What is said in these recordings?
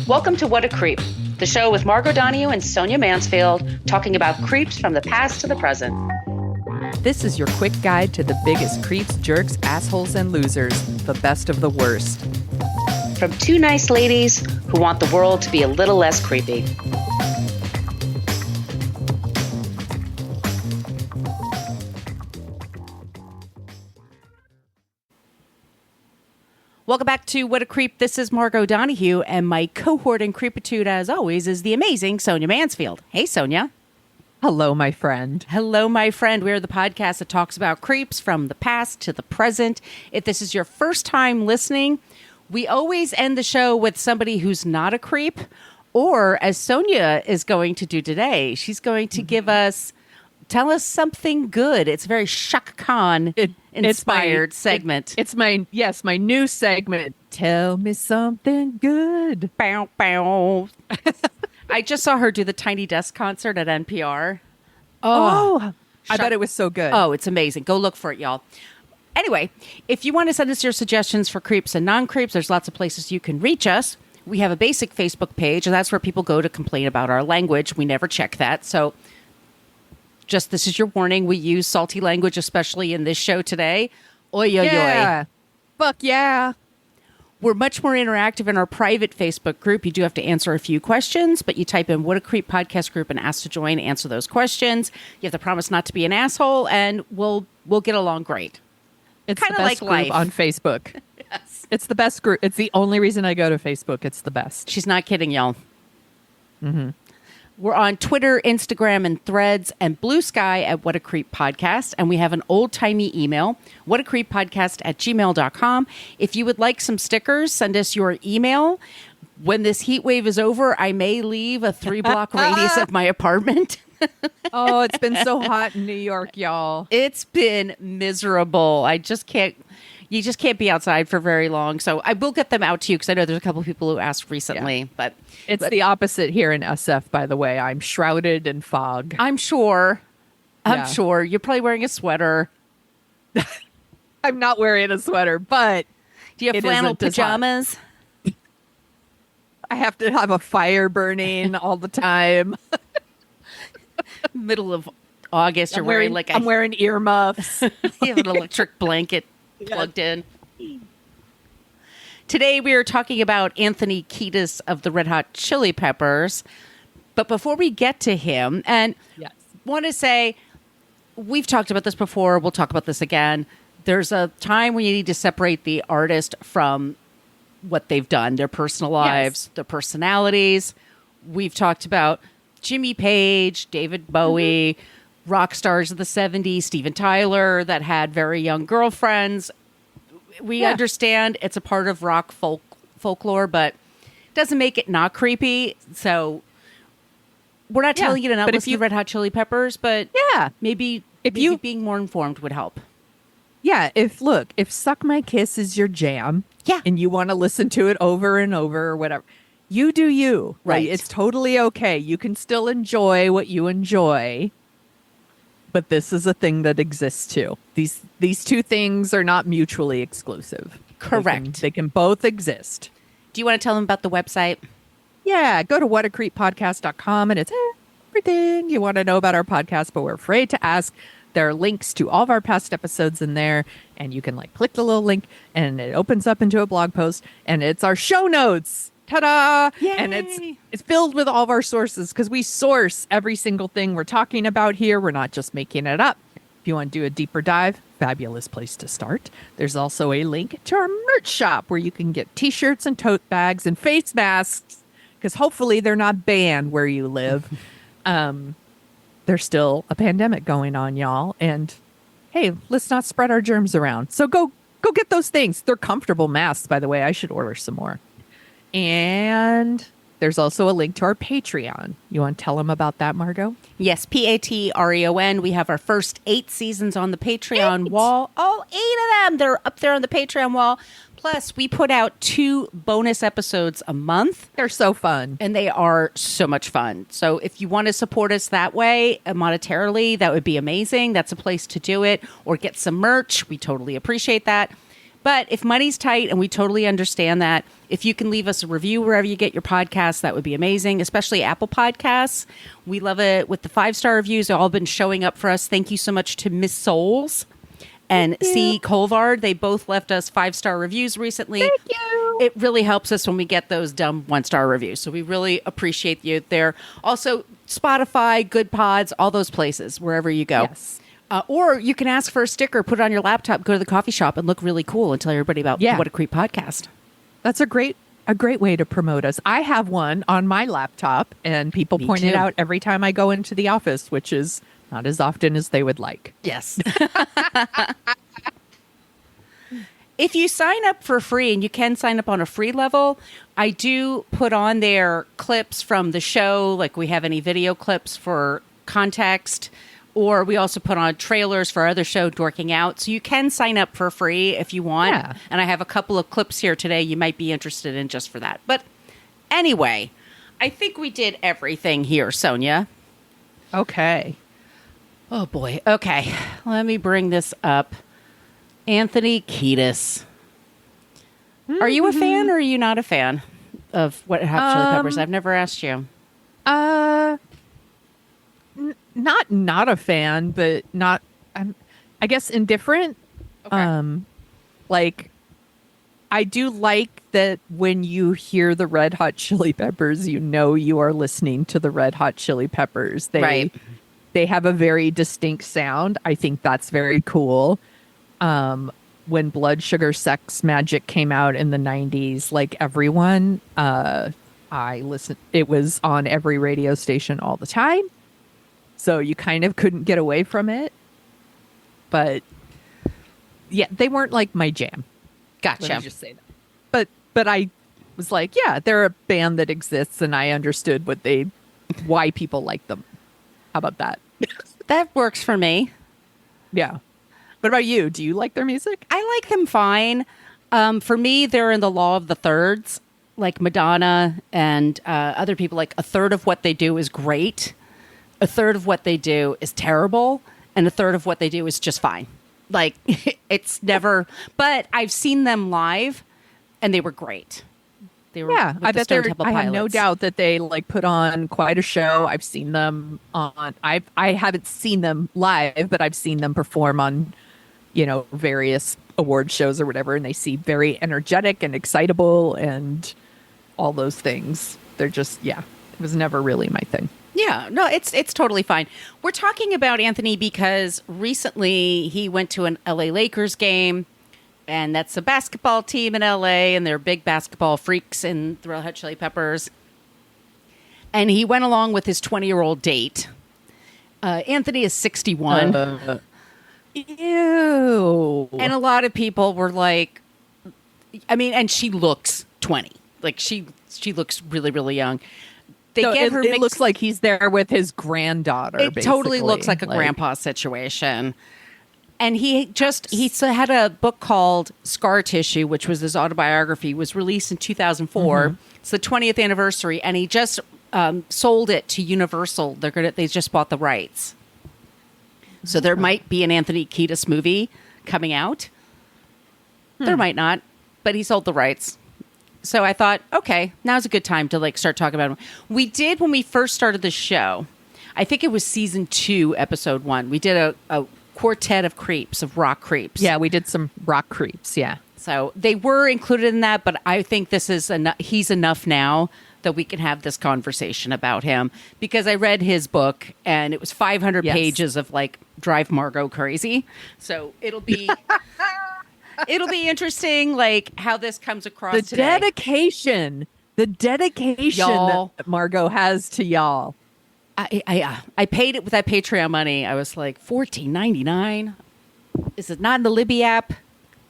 Welcome to What a Creep, the show with Margot Donahue and Sonia Mansfield talking about creeps from the past to the present. This is your quick guide to the biggest creeps, jerks, assholes, and losers, the best of the worst. From two nice ladies who want the world to be a little less creepy. Welcome back to What a Creep. This is Margot Donahue, and my cohort in creepitude, as always, is the amazing Sonia Mansfield. Hey, Sonia. Hello, my friend. Hello, my friend. We're the podcast that talks about creeps from the past to the present. If this is your first time listening, we always end the show with somebody who's not a creep, or as Sonia is going to do today, she's going to tell us something good. It's a very Shaka Khan inspired segment. It's my new segment. Tell me something good. Bow, bow. I just saw her do the Tiny Desk concert at NPR. Oh, I bet it was so good. Oh, it's amazing. Go look for it, y'all. Anyway, if you want to send us your suggestions for creeps and non-creeps, there's lots of places you can reach us. We have a basic Facebook page, and that's where people go to complain about our language. We never check that. So just this is your warning. We use salty language, especially in this show today. Oy, oy, oy. Fuck yeah. We're much more interactive in our private Facebook group. You do have to answer a few questions, but you type in What a Creep podcast group and ask to join, answer those questions. You have to promise not to be an asshole, and we'll get along great. It's kind of like group life on Facebook. Yes. It's the best group. It's the only reason I go to Facebook. It's the best. She's not kidding, y'all. Mm-hmm. We're on Twitter, Instagram, and Threads, and Blue Sky at What a Creep Podcast. And we have an old-timey email, whatacreeppodcast@gmail.com. If you would like some stickers, send us your email. When this heat wave is over, I may leave a 3-block radius of my apartment. Oh, it's been so hot in New York, y'all. It's been miserable. You just can't be outside for very long. So I will get them out to you because I know there's a couple of people who asked recently. Yeah. But it's the opposite here in SF, by the way. I'm shrouded in fog. I'm sure. You're probably wearing a sweater. I'm not wearing a sweater, but do you have flannel pajamas? I have to have a fire burning all the time. Middle of August, I'm wearing earmuffs. You have an electric blanket plugged in. Today we are talking about Anthony Kiedis of the Red Hot Chili Peppers. But before we get to him, and want to say, we've talked about this before, we'll talk about this again. There's a time when you need to separate the artist from what they've done, their personal lives, their personalities. We've talked about Jimmy Page, David Bowie, rock stars of the 70s, Steven Tyler, that had very young girlfriends. We understand it's a part of rock folklore, but it doesn't make it not creepy. So we're not telling you to not listen to Red Hot Chili Peppers, but maybe being more informed would help. Yeah, if Suck My Kiss is your jam, and you want to listen to it over and over or whatever, you do you. Right. It's totally okay. You can still enjoy what you enjoy. But this is a thing that exists too. These two things are not mutually exclusive. Correct. They can both exist. Do you want to tell them about the website? Yeah, go to whatacreeppodcast.com and it's everything you want to know about our podcast, but we're afraid to ask. There are links to all of our past episodes in there, and you can click the little link and it opens up into a blog post, and it's our show notes. Ta-da! Yay! And it's filled with all of our sources because we source every single thing we're talking about here. We're not just making it up. If you want to do a deeper dive, fabulous place to start. There's also a link to our merch shop where you can get t-shirts and tote bags and face masks because hopefully they're not banned where you live. There's still a pandemic going on, y'all. And hey, let's not spread our germs around. So go get those things. They're comfortable masks, by the way. I should order some more. And there's also a link to our Patreon. You want to tell them about that, Margot? Yes, Patreon. We have our first 8 seasons on the Patreon wall. All 8 of them. They're up there on the Patreon wall. Plus, we put out 2 bonus episodes a month. They're so fun. And they are so much fun. So if you want to support us that way, monetarily, that would be amazing. That's a place to do it. Or get some merch. We totally appreciate that. But if money's tight, and we totally understand that, if you can leave us a review wherever you get your podcasts, that would be amazing, especially Apple Podcasts. We love it with the 5-star reviews. They've all been showing up for us. Thank you so much to Miss Souls and C. Colvard. They both left us 5-star reviews recently. Thank you. It really helps us when we get those dumb 1-star reviews. So we really appreciate you there. Also, Spotify, Good Pods, all those places, wherever you go. Yes. Or you can ask for a sticker, put it on your laptop, go to the coffee shop, and look really cool and tell everybody about What a Creep podcast. That's a great way to promote us. I have one on my laptop, and people point it out every time I go into the office, which is not as often as they would like. Yes. If you sign up for free, and you can sign up on a free level, I do put on there clips from the show, like we have any video clips for context, or we also put on trailers for our other show, Dorking Out. So you can sign up for free if you want. Yeah. And I have a couple of clips here today you might be interested in just for that. But anyway, I think we did everything here, Sonia. Okay. Oh, boy. Okay. Let me bring this up. Anthony Kiedis. Are you a fan or are you not a fan of What Hot Chili Peppers? I've never asked you. Not a fan, but not. I guess indifferent. Okay. Like, I do like that when you hear the Red Hot Chili Peppers, you know you are listening to the Red Hot Chili Peppers. They have a very distinct sound. I think that's very cool. When Blood Sugar Sex Magic came out in the 90s, like everyone, I listened. It was on every radio station all the time. So you kind of couldn't get away from it. But yeah, they weren't like my jam. Gotcha. Let me just say that. But I was like, yeah, they're a band that exists, and I understood why people like them. How about that? That works for me. Yeah. What about you? Do you like their music? I like them fine. For me, they're in the law of the thirds, like Madonna and other people. Like, a third of what they do is great, a third of what they do is terrible, and a third of what they do is just fine. Like, it's never. But I've seen them live, and they were great. They were. Yeah, I bet they're. I have no Pilots. doubt that they like put on quite a show. I've seen them on. I haven't seen them live, but I've seen them perform on, various award shows or whatever, and they seem very energetic and excitable and all those things. They're just, it was never really my thing. Yeah, no, it's totally fine. We're talking about Anthony because recently he went to an LA Lakers game, and that's a basketball team in LA, and they're big basketball freaks in the Red Hot Chili Peppers. And he went along with his 20-year-old date. Anthony is 61. Ew. And a lot of people were like, and she looks 20. Like, she looks really, really young. It looks like he's there with his granddaughter. It totally looks like a grandpa situation. And he had a book called Scar Tissue, which was his autobiography, was released in 2004. Mm-hmm. It's the 20th anniversary, and he just sold it to Universal. They just bought the rights. So there might be an Anthony Kiedis movie coming out. There might not, but he sold the rights. So I thought, okay, now's a good time to start talking about him. We did when we first started the show. I think it was season 2, episode 1. We did a quartet of creeps, of rock creeps. Yeah, we did some rock creeps. Yeah. So they were included in that, but I think this is he's enough now that we can have this conversation about him, because I read his book and it was 500 pages of drive Margot crazy. So it'll be interesting, how this comes across today. The dedication y'all, that Margot has to y'all. I paid it with that Patreon money. I was like, $14.99. Is it not in the Libby app?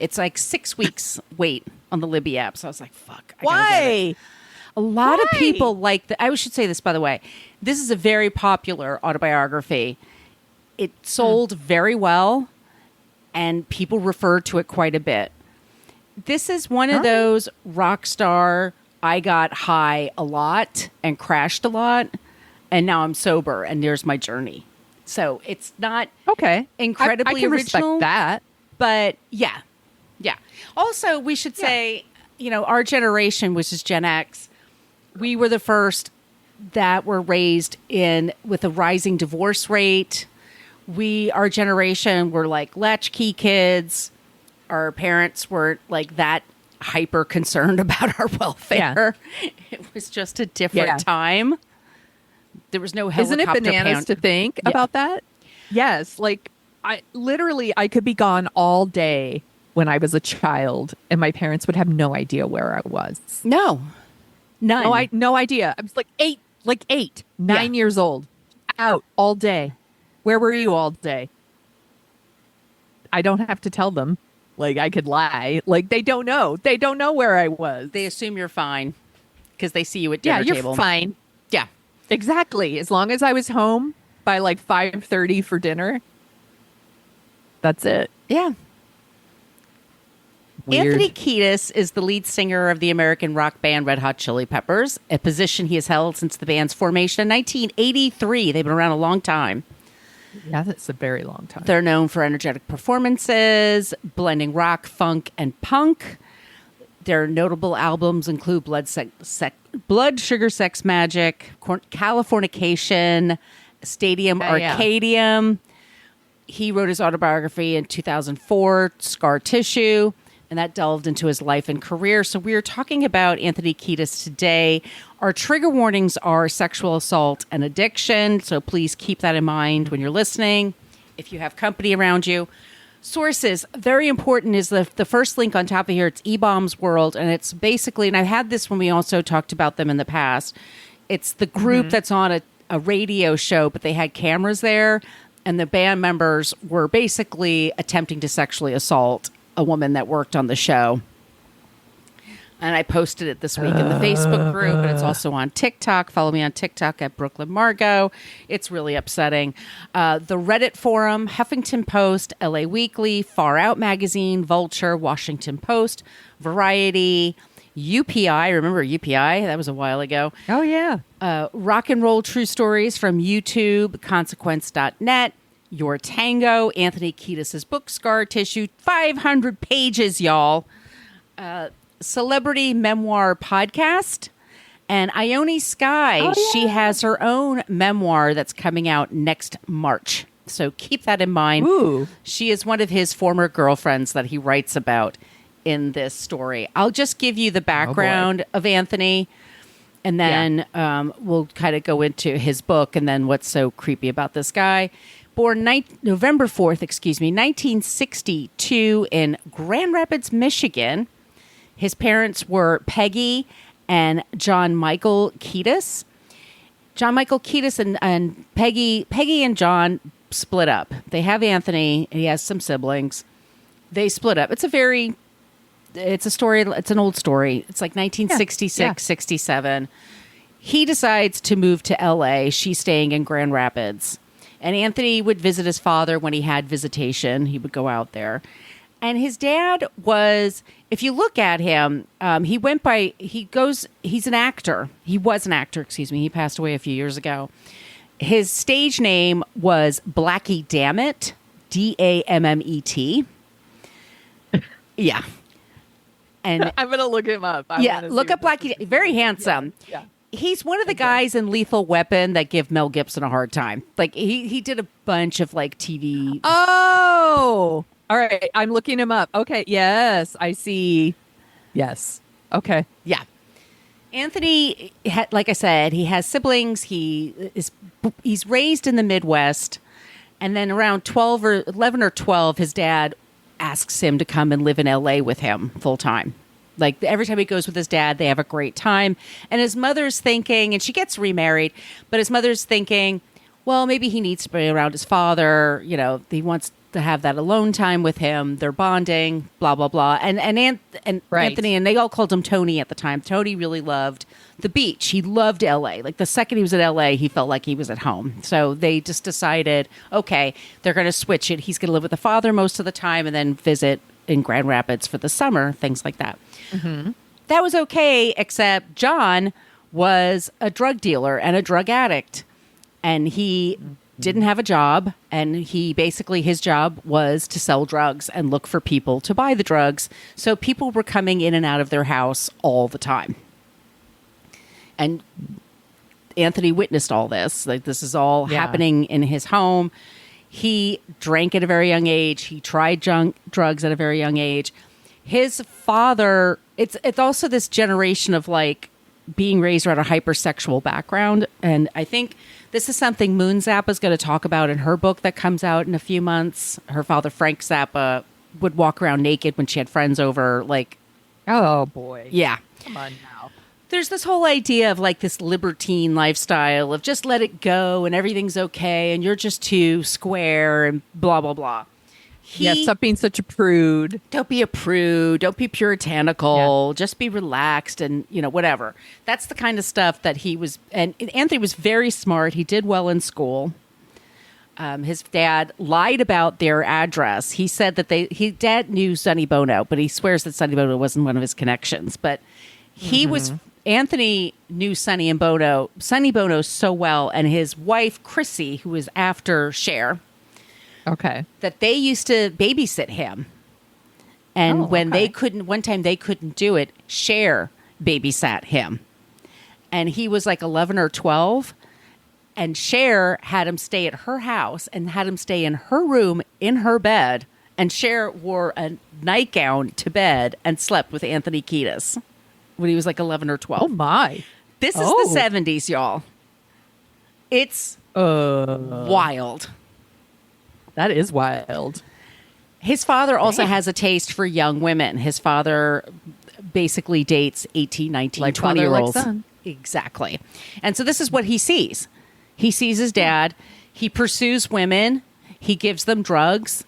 It's like 6 weeks wait on the Libby app. So I was like, fuck. Why? A lot of people like I should say this, by the way. This is a very popular autobiography. It sold very well, and people refer to it quite a bit. This is one of those rock star, I got high a lot and crashed a lot, and now I'm sober, and there's my journey. So it's not incredibly I can original. respect that. But yeah, Yeah. Also, we should say, our generation, which is Gen X, we were the first that were raised with a rising divorce rate. Our generation were like latchkey kids. Our parents weren't like that hyper concerned about our welfare. Yeah. It was just a different time. There was no helicopter. Isn't it bananas to think about that? Yes. Like I could be gone all day when I was a child and my parents would have no idea where I was. No. None. No idea. I was like 9 years old, out all day. Where were you all day? I don't have to tell them. Like, I could lie. Like, they don't know. They don't know where I was. They assume you're fine because they see you at dinner table. Yeah, you're fine. Yeah. Exactly. As long as I was home by like 5:30 for dinner, that's it. Yeah. Weird. Anthony Kiedis is the lead singer of the American rock band Red Hot Chili Peppers, a position he has held since the band's formation in 1983. They've been around a long time. Yeah, that's a very long time. They're known for energetic performances, blending rock, funk, and punk. Their notable albums include Blood, Sugar, Sex Magic, Californication, Stadium Arcadium. He wrote his autobiography in 2004, Scar Tissue, and that delved into his life and career. So we are talking about Anthony Kiedis today. Our trigger warnings are sexual assault and addiction, so please keep that in mind when you're listening, if you have company around you. Sources, very important, is the first link on top of here. It's eBaum's World, and it's basically, and I've had this when we also talked about them in the past, it's the group that's on a radio show, but they had cameras there, and the band members were basically attempting to sexually assault a woman that worked on the show. And I posted it this week in the Facebook group, and it's also on TikTok. Follow me on TikTok at Brooklyn Margot. It's really upsetting. The Reddit forum, Huffington Post, LA Weekly, Far Out Magazine, Vulture, Washington Post, Variety, UPI. Remember UPI? That was a while ago. Oh, yeah. Rock and Roll True Stories from YouTube, Consequence.net, Your Tango, Anthony Kiedis' book, Scar Tissue, 500 pages, y'all. Celebrity Memoir Podcast, and Ione Skye. Oh, yeah. She has her own memoir that's coming out next March. So keep that in mind. Ooh. She is one of his former girlfriends that he writes about in this story. I'll just give you the background of Anthony, and then we'll kind of go into his book and then what's so creepy about this guy. Born November 4th, 1962 in Grand Rapids, Michigan. His parents were Peggy and John Michael Kiedis. John Michael Kiedis and Peggy and John split up. They have Anthony. He has some siblings. They split up. It's a story. It's an old story. It's like 1966, 67. He decides to move to LA. She's staying in Grand Rapids. And Anthony would visit his father when he had visitation. He would go out there. And his dad was, if you look at him, he's an actor. He was an actor, He passed away a few years ago. His stage name was Blackie Dammit, Dammet. Yeah. And I'm going to look him up. Look up Blackie. Very handsome. Yeah. He's one of the guys in Lethal Weapon that give Mel Gibson a hard time. Like he did a bunch of like TV. Oh, all right. I'm looking him up. Okay. Yes, I see. Yes. Okay. Yeah. Anthony, like I said, he has siblings. He's raised in the Midwest, and then around 11 or 12, his dad asks him to come and live in LA with him full time. Like every time he goes with his dad, they have a great time. And his mother's thinking, and she gets remarried, but his mother's thinking, well, maybe he needs to be around his father. He wants to have that alone time with him. They're bonding, blah, blah, blah. And right. Anthony, and they all called him Tony at the time. Tony really loved the beach. He loved LA. Like the second he was at LA, he felt like he was at home. So they just decided, okay, they're going to switch it. He's going to live with the father most of the time and then visit in Grand Rapids for the summer, things like that. Mm-hmm. That was okay, except John was a drug dealer and a drug addict. And he didn't have a job, and his job was to sell drugs and look for people to buy the drugs. So people were coming in and out of their house all the time. And Anthony witnessed all this. Like, this is all happening in his home. He drank at a very young age. He tried drugs at a very young age. His father, it's also this generation of like being raised around a hypersexual background. And I think this is something Moon Zappa is going to talk about in her book that comes out in a few months. Her father, Frank Zappa, would walk around naked when she had friends over. Like, oh boy. Yeah. Come on now. There's this whole idea of like this libertine lifestyle of just let it go and everything's okay and you're just too square and blah, blah, blah. Stop being such a prude. Don't be a prude. Don't be puritanical. Just be relaxed and, whatever. That's the kind of stuff that he was. And Anthony was very smart. He did well in school. His dad lied about their address. He said that his dad knew Sonny Bono, but he swears that Sonny Bono wasn't one of his connections. But Anthony knew Sonny Bono so well, and his wife, Chrissy, who was after Cher. Okay. That they used to babysit him. And one time they couldn't do it, Cher babysat him. And he was like 11 or 12. And Cher had him stay at her house and had him stay in her room, in her bed. And Cher wore a nightgown to bed and slept with Anthony Kiedis when he was like 11 or 12. Oh, my. This is the 70s, y'all. It's wild. That is wild. His father also has a taste for young women. His father basically dates 18, 19, like 20-year-olds. Like son. Exactly. And so this is what he sees. He sees his dad. He pursues women. He gives them drugs.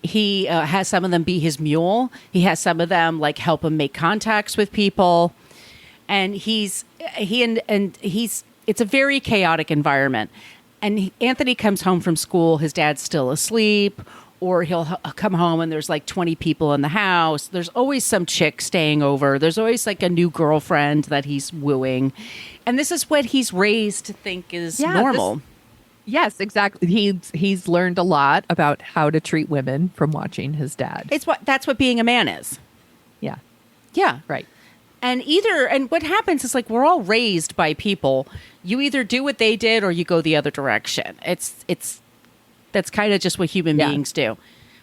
He has some of them be his mule. He has some of them like help him make contacts with people. And it's a very chaotic environment. And Anthony comes home from school, his dad's still asleep, or he'll come home and there's like 20 people in the house. There's always some chick staying over. There's always like a new girlfriend that he's wooing. And this is what he's raised to think is normal. Yes, exactly. He's learned a lot about how to treat women from watching his dad. That's what being a man is. Yeah. Yeah. Right. And what happens is like we're all raised by people. You either do what they did or you go the other direction. That's kind of just what human beings do.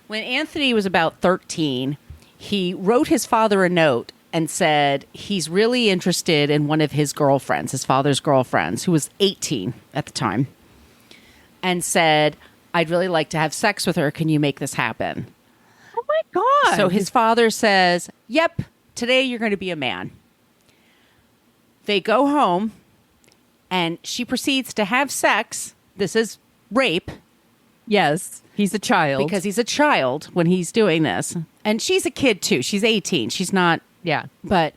When Anthony was about 13, he wrote his father a note and said he's really interested in one of his girlfriends, his father's girlfriends, who was 18 at the time, and said, "I'd really like to have sex with her. Can you make this happen?" Oh my God. So his father says, "Yep. Today you're going to be a man." They go home and she proceeds to have sex. This is rape. Yes, he's a child. Because he's a child when he's doing this. And she's a kid too. She's 18. She's not. Yeah. But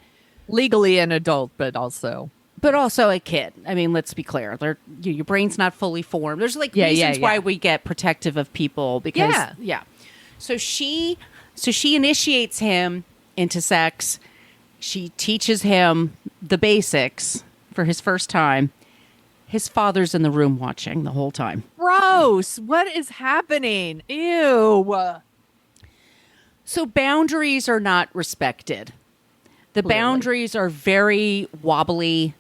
legally an adult, but also a kid. I mean, let's be clear. Your brain's not fully formed. There's like reasons why we get protective of people because So she initiates him into sex. She teaches him the basics for his first time. His father's in the room watching the whole time. Gross. What is happening? Ew. So boundaries are not respected. The boundaries are very wobbly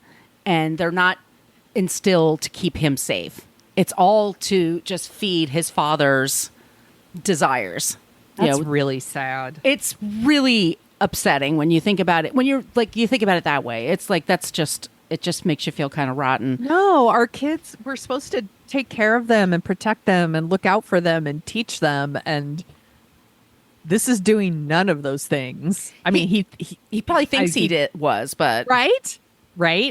and they're not instilled to keep him safe. It's all to just feed his father's desires. That's really sad. It's really upsetting when you think about it. When you think about it that way, it's like it just makes you feel kind of rotten. No, our kids, we're supposed to take care of them and protect them and look out for them and teach them. And this is doing none of those things. I mean, he probably thinks he was, but right.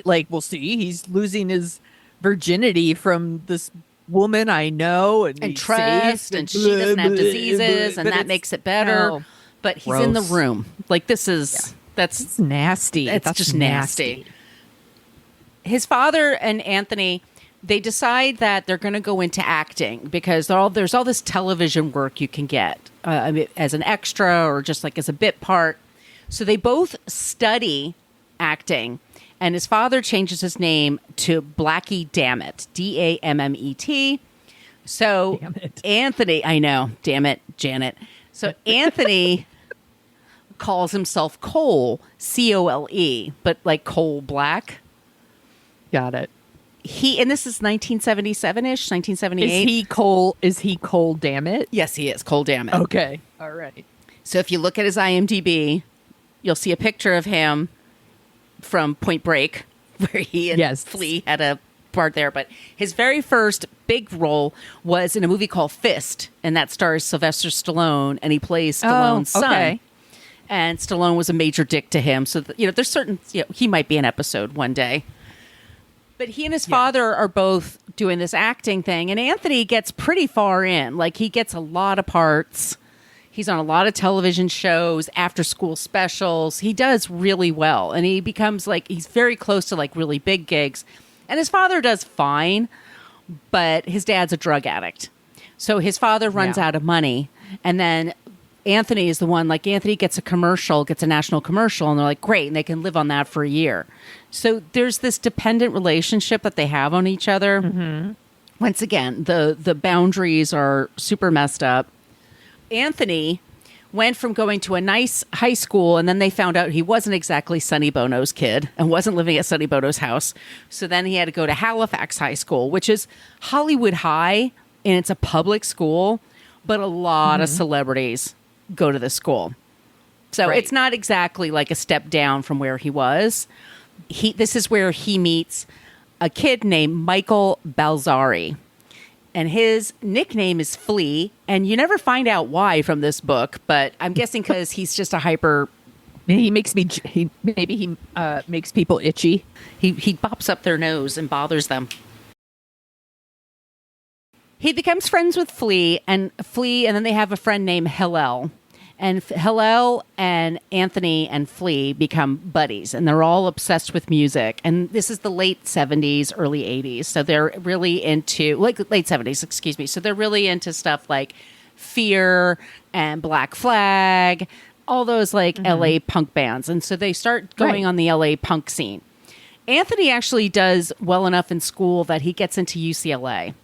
Like, we'll see. He's losing his virginity from this woman I know and trust, and she doesn't have diseases, and that makes it better. No. But he's in the room. Like, this is that's nasty. That's just nasty. His father and Anthony, they decide that they're going to go into acting because there's all this television work you can get as an extra or just like as a bit part. So they both study acting. And his father changes his name to Blackie Dammit, Dammet, So Damn it. Anthony, I know, damn it, Janet. So Anthony calls himself Cole, Cole, but like coal black. Got it. And this is 1977-ish, 1978. Is he Cole? Is he Cole? Damn it. Yes, he is. Cole Dammit. Okay. All right. So if you look at his IMDb, you'll see a picture of him from Point Break, where he and Flea had a part there. But his very first big role was in a movie called Fist, and that stars Sylvester Stallone, and he plays Stallone's son. And Stallone was a major dick to him. So, there's certain, he might be an episode one day. But he and his father are both doing this acting thing, and Anthony gets pretty far in. Like, he gets a lot of parts. He's on a lot of television shows, after school specials. He does really well, and he becomes he's very close to really big gigs. And his father does fine, but his dad's a drug addict. So his father runs out of money, and then Anthony is the one, Anthony gets a national commercial, and they're like, great, and they can live on that for a year. So there's this dependent relationship that they have on each other. Mm-hmm. Once again, the boundaries are super messed up. Anthony went from going to a nice high school, and then they found out he wasn't exactly Sonny Bono's kid and wasn't living at Sonny Bono's house. So then he had to go to Halifax High School, which is Hollywood High, and it's a public school, but a lot of celebrities go to this school. So it's not exactly a step down from where he was. This is where he meets a kid named Michael Balzari. And his nickname is Flea, and you never find out why from this book, but I'm guessing because he's just a hyper... He makes people itchy. He bops up their nose and bothers them. He becomes friends with Flea, and then they have a friend named Hillel. And Hillel and Anthony and Flea become buddies, and they're all obsessed with music. And this is the late 70s, early 80s. So they're really into, late 70s, excuse me. So they're really into stuff like Fear and Black Flag, all those LA punk bands. And so they start going on the LA punk scene. Anthony actually does well enough in school that he gets into UCLA.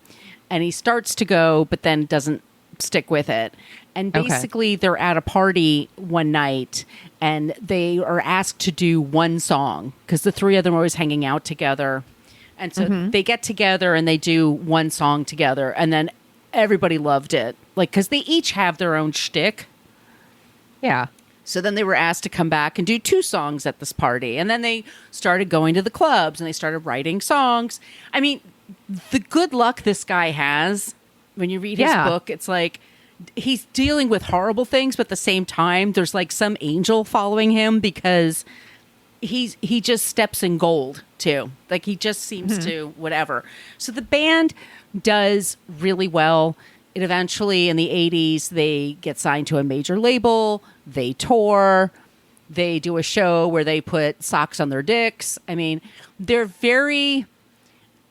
And he starts to go, but then doesn't stick with it. And basically, they're at a party one night, and they are asked to do one song because the three of them are always hanging out together. And so they get together and they do one song together, and then everybody loved it. Because they each have their own shtick. Yeah. So then they were asked to come back and do two songs at this party. And then they started going to the clubs, and they started writing songs. I mean, the good luck this guy has, when you read his book, it's he's dealing with horrible things, but at the same time, there's some angel following him because he just steps in gold too. He just seems to whatever. So the band does really well. It eventually, in the 80s, they get signed to a major label. They tour. They do a show where they put socks on their dicks. I mean, they're very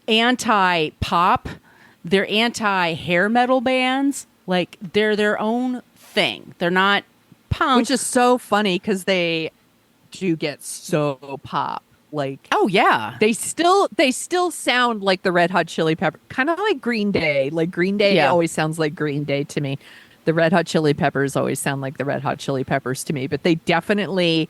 anti-pop. They're anti-hair metal bands. They're their own thing. They're not punk. Which is so funny because they do get so pop. Oh, yeah. They still sound like the Red Hot Chili Peppers. Kind of like Green Day. Green Day always sounds like Green Day to me. The Red Hot Chili Peppers always sound like the Red Hot Chili Peppers to me. But there's definitely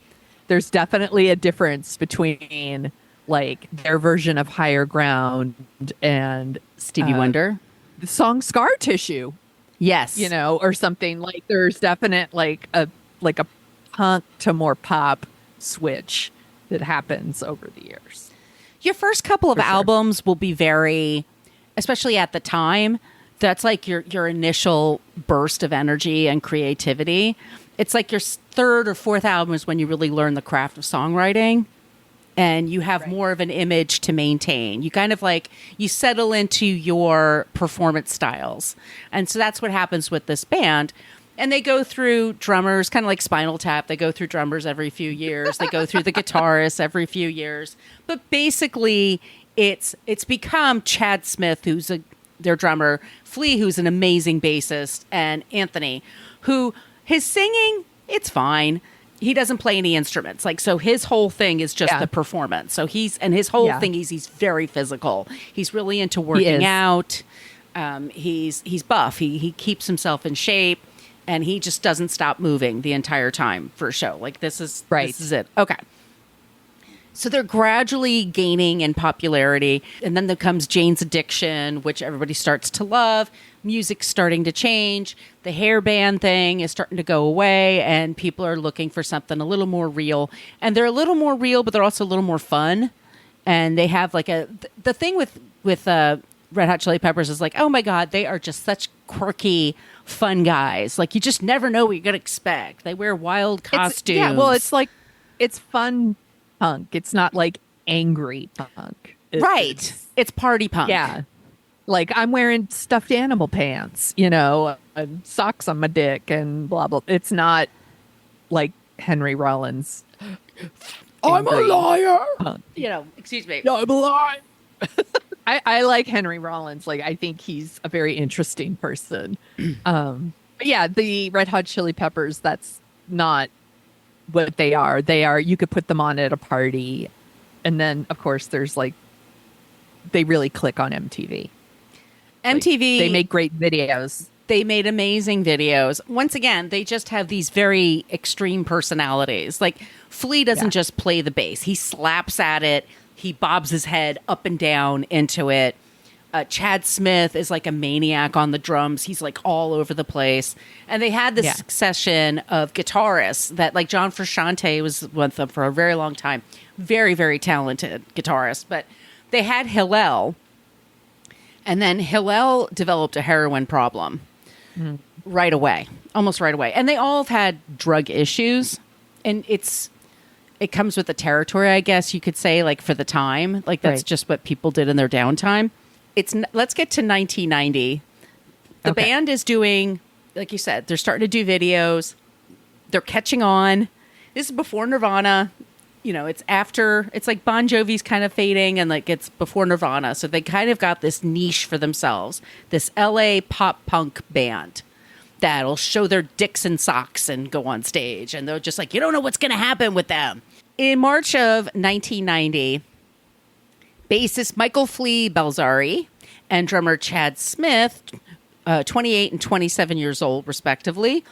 a difference between their version of Higher Ground and Stevie Wonder. The song Scar Tissue. Yes. Or something there's definite a punk to more pop switch that happens over the years. Your first couple of albums will be very, especially at the time, that's your initial burst of energy and creativity. It's your third or fourth album is when you really learn the craft of songwriting. And you have more of an image to maintain. You kind of you settle into your performance styles. And so that's what happens with this band. And they go through drummers, kind of like Spinal Tap. They go through drummers every few years. They go through the guitarists every few years. But basically, it's become Chad Smith, who's their drummer, Flea, who's an amazing bassist, and Anthony, who his singing, it's fine. He doesn't play any instruments. So his whole thing is just the performance. So he's very physical. He's really into working out. He's buff. He keeps himself in shape, and he just doesn't stop moving the entire time for a show. Like this is it. Okay. So they're gradually gaining in popularity. And then there comes Jane's Addiction, which everybody starts to love. Music's starting to change. The hairband thing is starting to go away. And people are looking for something a little more real. And they're a little more real, but they're also a little more fun. And they have like the thing with Red Hot Chili Peppers is like, oh my God, they are just such quirky, fun guys. Like you just never know what you're going to expect. They wear wild costumes. It's like, it's fun punk. It's not like angry punk. It's party punk. Yeah. Like I'm wearing stuffed animal pants, and socks on my dick and blah, blah. It's not like Henry Rollins. I'm a liar. Punk. Excuse me. No, I'm a liar. I like Henry Rollins. Like I think he's a very interesting person. But yeah, the Red Hot Chili Peppers, that's not what they are. You could put them on at a party, and then of course there's like they really click on MTV. They make great videos. They made amazing videos. Once again, they just have these very extreme personalities. Like Flea doesn't just play the bass. He slaps at it. He bobs his head up and down into it. Chad Smith is like a maniac on the drums. He's like all over the place. And they had this succession of guitarists that like John Frusciante was with them for a very long time. Very, very talented guitarist. But they had Hillel. And then Hillel developed a heroin problem right away, almost right away. And they all have had drug issues. And it comes with the territory, I guess you could say, like for the time. Like that's just what people did in their downtime. Let's get to 1990. The band is doing, like you said, they're starting to do videos. They're catching on. This is before Nirvana. It's after, it's like Bon Jovi's kind of fading and like it's before Nirvana. So they kind of got this niche for themselves, this LA pop punk band that'll show their dicks and socks and go on stage. And they're just like, you don't know what's going to happen with them. In March of 1990, bassist Michael Flea Balzari and drummer Chad Smith, 28 and 27 years old, respectively,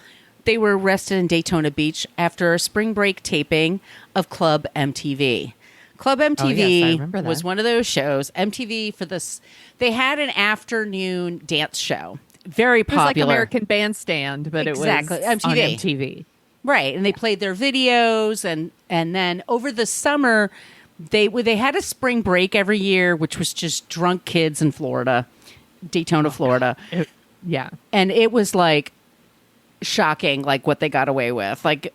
they were arrested in Daytona Beach after a spring break taping of Club MTV. Club MTV was one of those shows. MTV for this, they had an afternoon dance show. Very popular. It was like American Bandstand, but it was on MTV. Right, and they played their videos, and then over the summer, they had a spring break every year, which was just drunk kids in Florida, Daytona, Florida. And it was like shocking, like what they got away with, like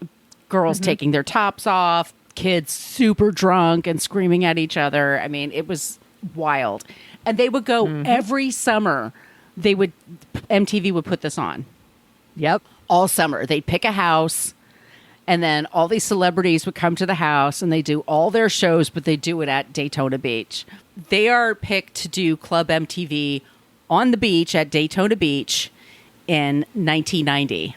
girls taking their tops off, kids super drunk and screaming at each other. I mean, it was wild, and they would go every summer. MTV would put this on. Yep, all summer. They'd pick a house. And then all these celebrities would come to the house and they do all their shows, but they do it at Daytona Beach. They are picked to do Club MTV on the beach at Daytona Beach in 1990.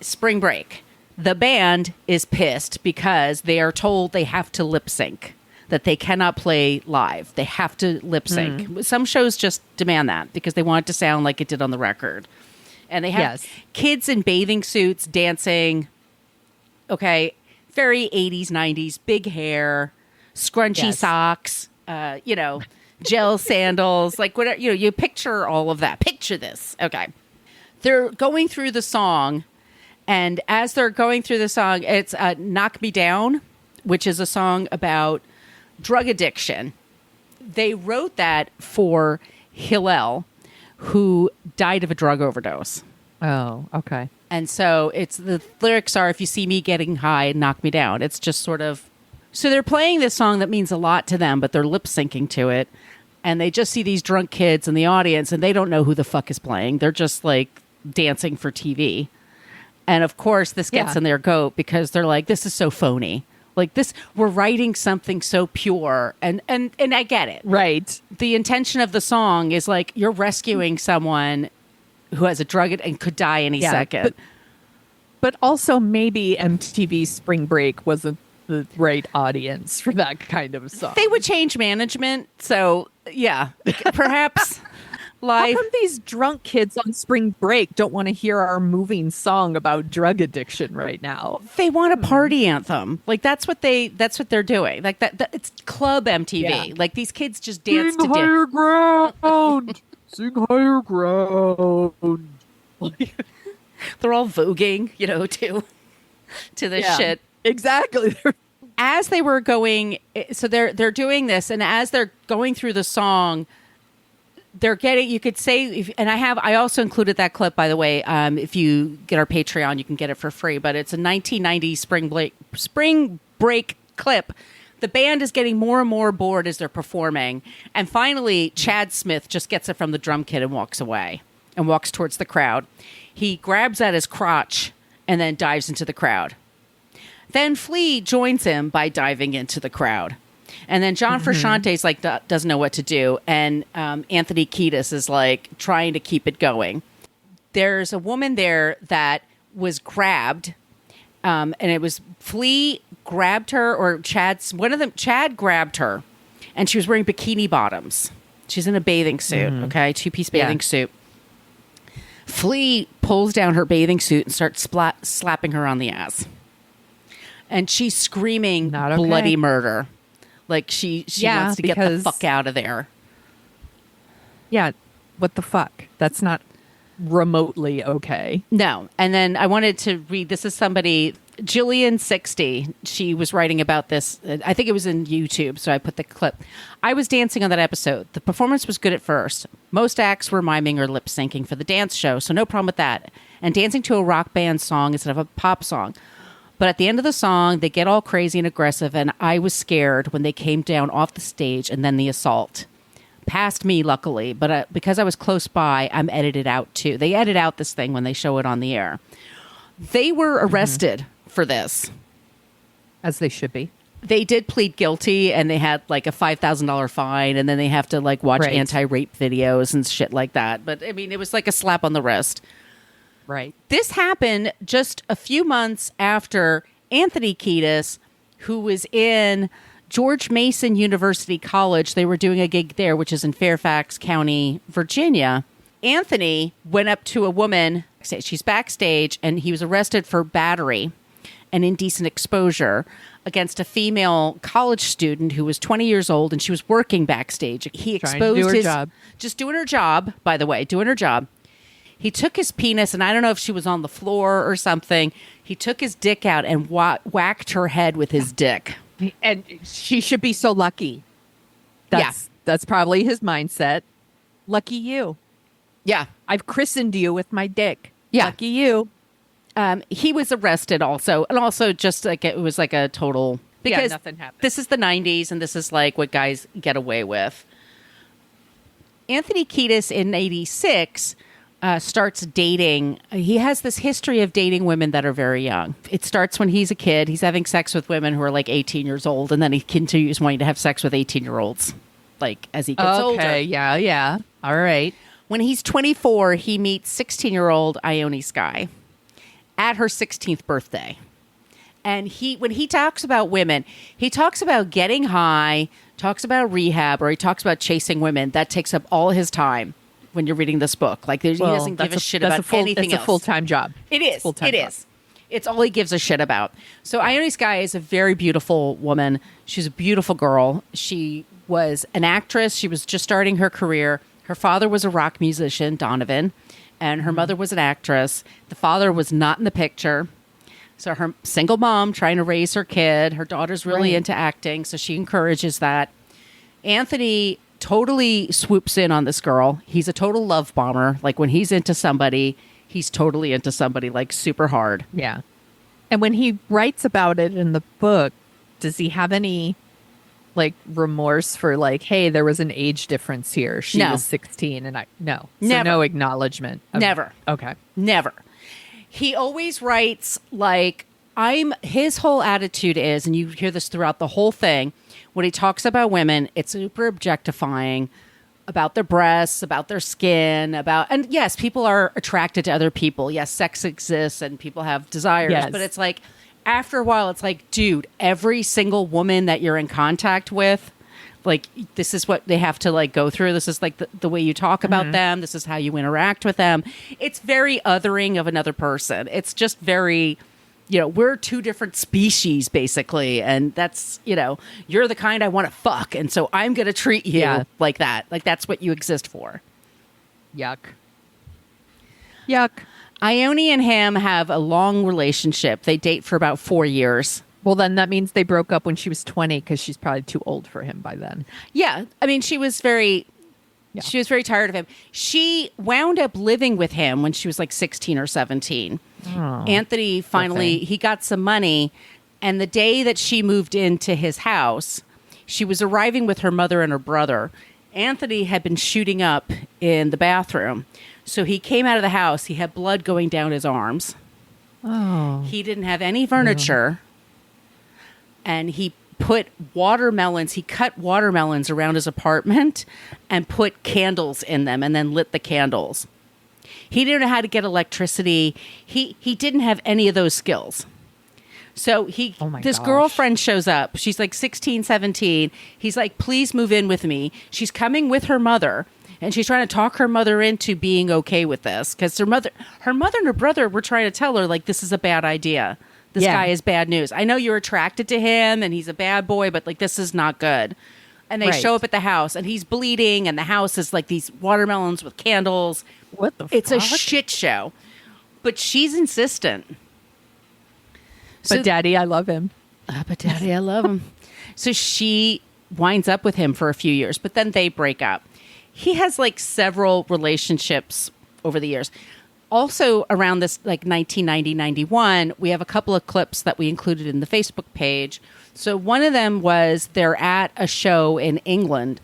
Spring break. The band is pissed because they are told they have to lip sync, that they cannot play live. They have to lip sync. Some shows just demand that because they want it to sound like it did on the record. And they have kids in bathing suits dancing. Okay, very 80s, 90s, big hair, scrunchy socks, gel sandals, like whatever, you picture all of that. Picture this. Okay. They're going through the song, and as they're going through the song, it's Knock Me Down, which is a song about drug addiction. They wrote that for Hillel, who died of a drug overdose. Oh, okay. And so the lyrics are, if you see me getting high, knock me down. It's just sort of, so they're playing this song that means a lot to them, but they're lip syncing to it. And they just see these drunk kids in the audience and they don't know who the fuck is playing. They're just like dancing for TV. And of course this gets in their goat because they're like, this is so phony. Like this, we're writing something so pure. And I get it. Right. The intention of the song is like, you're rescuing someone who has a drug and could die any second. But also maybe MTV Spring Break wasn't the right audience for that kind of song. They would change management. So, yeah, perhaps. How life. come these drunk kids on spring break don't want to hear our moving song about drug addiction right now? They want a party anthem. Like that's what they're doing. Like that it's club MTV. Yeah. Like these kids just dance Sing to higher ground. Sing higher ground. They're all voguing, to this Yeah, shit. Exactly. As they were going, so they're doing this, and as they're going through the song, they're getting. You could say, I also included that clip, by the way. If you get our Patreon, you can get it for free. But it's a 1990 spring break clip. The band is getting more and more bored as they're performing, and finally, Chad Smith just gets it from the drum kit and walks away, and walks towards the crowd. He grabs at his crotch and then dives into the crowd. Then Flea joins him by diving into the crowd. And then John Frusciante's like, doesn't know what to do. And Anthony Kiedis is like trying to keep it going. There's a woman there that was grabbed. And it was Flea grabbed her, or Chad grabbed her. And she was wearing bikini bottoms. She's in a bathing suit, okay? 2-piece bathing suit. Flea pulls down her bathing suit and starts slapping her on the ass. And she's screaming bloody murder. Like she wants to get the fuck out of there. Yeah. What the fuck? That's not remotely okay. No. And then I wanted to read, this is somebody, Jillian60. She was writing about this. I think it was in YouTube, so I put the clip. I was dancing on that episode. The performance was good at first. Most acts were miming or lip syncing for the dance show, so no problem with that. And dancing to a rock band song instead of a pop song. But at the end of the song, they get all crazy and aggressive, and I was scared when they came down off the stage and then the assault. Past me, luckily, but because I was close by, I'm edited out too. They edit out this thing when they show it on the air. They were arrested for this. As they should be. They did plead guilty, and they had like a $5,000 fine, and then they have to like watch anti-rape videos and shit like that. But I mean, it was like a slap on the wrist. Right. This happened just a few months after Anthony Kiedis, who was in George Mason University College. They were doing a gig there, which is in Fairfax County, Virginia. Anthony went up to a woman. She's backstage, and he was arrested for battery and indecent exposure against a female college student who was 20 years old, and she was working backstage. He exposed his job. Just doing her job, by the way, doing her job. He took his penis, and I don't know if she was on the floor or something. He took his dick out and whacked her head with his dick. And she should be so lucky. That's probably his mindset. Lucky you. Yeah. I've christened you with my dick. Yeah. Lucky you. He was arrested also. And also just like it was like a total... Because nothing happened. This is the 90s, and this is like what guys get away with. Anthony Kiedis in 86... starts dating. He has this history of dating women that are very young. It starts when he's a kid. He's having sex with women who are like 18 years old, and then he continues wanting to have sex with 18-year-olds, like as he gets older. Okay, yeah. All right. When he's 24, he meets 16-year-old Ione Skye at her 16th birthday. And when he talks about women, he talks about getting high, talks about rehab, or he talks about chasing women. That takes up all his time. When you're reading this book, like he doesn't give a shit about anything else. It's a full-time job. It is. It is. It's all he gives a shit about. So Ione Skye is a very beautiful woman. She's a beautiful girl. She was an actress. She was just starting her career. Her father was a rock musician, Donovan, and her mother was an actress. The father was not in the picture. So her single mom trying to raise her kid. Her daughter's really into acting, so she encourages that. Anthony totally swoops in on this girl. He's a total love bomber. Like when he's into somebody, he's totally into somebody, like super hard. Yeah. And when he writes about it in the book, does he have any like remorse for like, hey, there was an age difference here. She was 16 and no. So Never. No acknowledgement. Never. Okay. Never. He always writes like his whole attitude is, and you hear this throughout the whole thing, when he talks about women, it's super objectifying about their breasts, about their skin, and yes, people are attracted to other people. Yes, sex exists and people have desires, but it's like, after a while, it's like, dude, every single woman that you're in contact with, Like, this is what they have to like go through. This is like the way you talk about them. This is how you interact with them. It's very othering of another person. It's just very, we're two different species basically. And that's, you're the kind I want to fuck. And so I'm going to treat you like that. Like, that's what you exist for. Yuck. Yuck. Ione and him have a long relationship. They date for about 4 years. Well, then that means they broke up when she was 20 because she's probably too old for him by then. Yeah. I mean, she was very tired of him. She wound up living with him when she was like 16 or 17. Oh, Anthony finally, he got some money. And the day that she moved into his house, she was arriving with her mother and her brother. Anthony had been shooting up in the bathroom. So he came out of the house. He had blood going down his arms. Oh. He didn't have any furniture. And he put watermelons. He cut watermelons around his apartment and put candles in them and then lit the candles. He didn't know how to get electricity. He didn't have any of those skills. So this girlfriend shows up. She's like 16, 17. He's like, please move in with me. She's coming with her mother. And she's trying to talk her mother into being okay with this. Because her mother and her brother were trying to tell her, like, this is a bad idea. This guy is bad news. I know you're attracted to him and he's a bad boy, but like, this is not good. And they show up at the house and he's bleeding and the house is like these watermelons with candles. What the fuck? It's a shit show. But she's insistent. But daddy, I love him. But daddy, I love him. So she winds up with him for a few years, but then they break up. He has like several relationships over the years. Also around this like 1990, 91, we have a couple of clips that we included in the Facebook page. So one of them was they're at a show in England.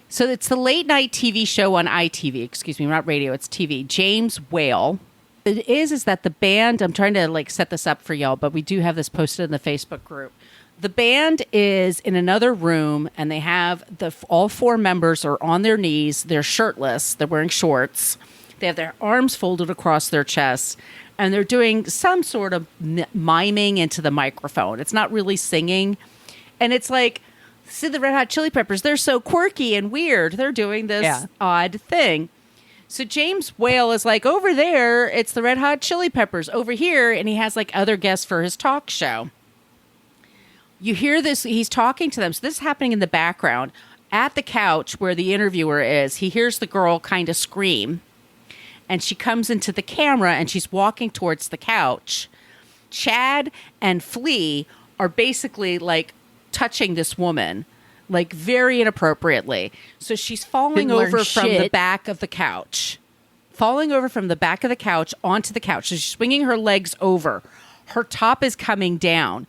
So it's the late night TV show on ITV, excuse me, not radio, it's TV, James Whale. It is that the band, I'm trying to like set this up for y'all, but we do have this posted in the Facebook group. The band is in another room and they have all four members are on their knees. They're shirtless. They're wearing shorts. They have their arms folded across their chests, and they're doing some sort of miming into the microphone. It's not really singing. And it's like, see the Red Hot Chili Peppers, they're so quirky and weird. They're doing this odd thing. So James Whale is like, over there, it's the Red Hot Chili Peppers. Over here, and he has like other guests for his talk show. You hear this, he's talking to them. So this is happening in the background. At the couch where the interviewer is, he hears the girl kind of scream. And she comes into the camera and she's walking towards the couch. Chad and Flea are basically like touching this woman, like very inappropriately. So she's falling over from the back of the couch. Falling over from the back of the couch onto the couch. So she's swinging her legs over. Her top is coming down.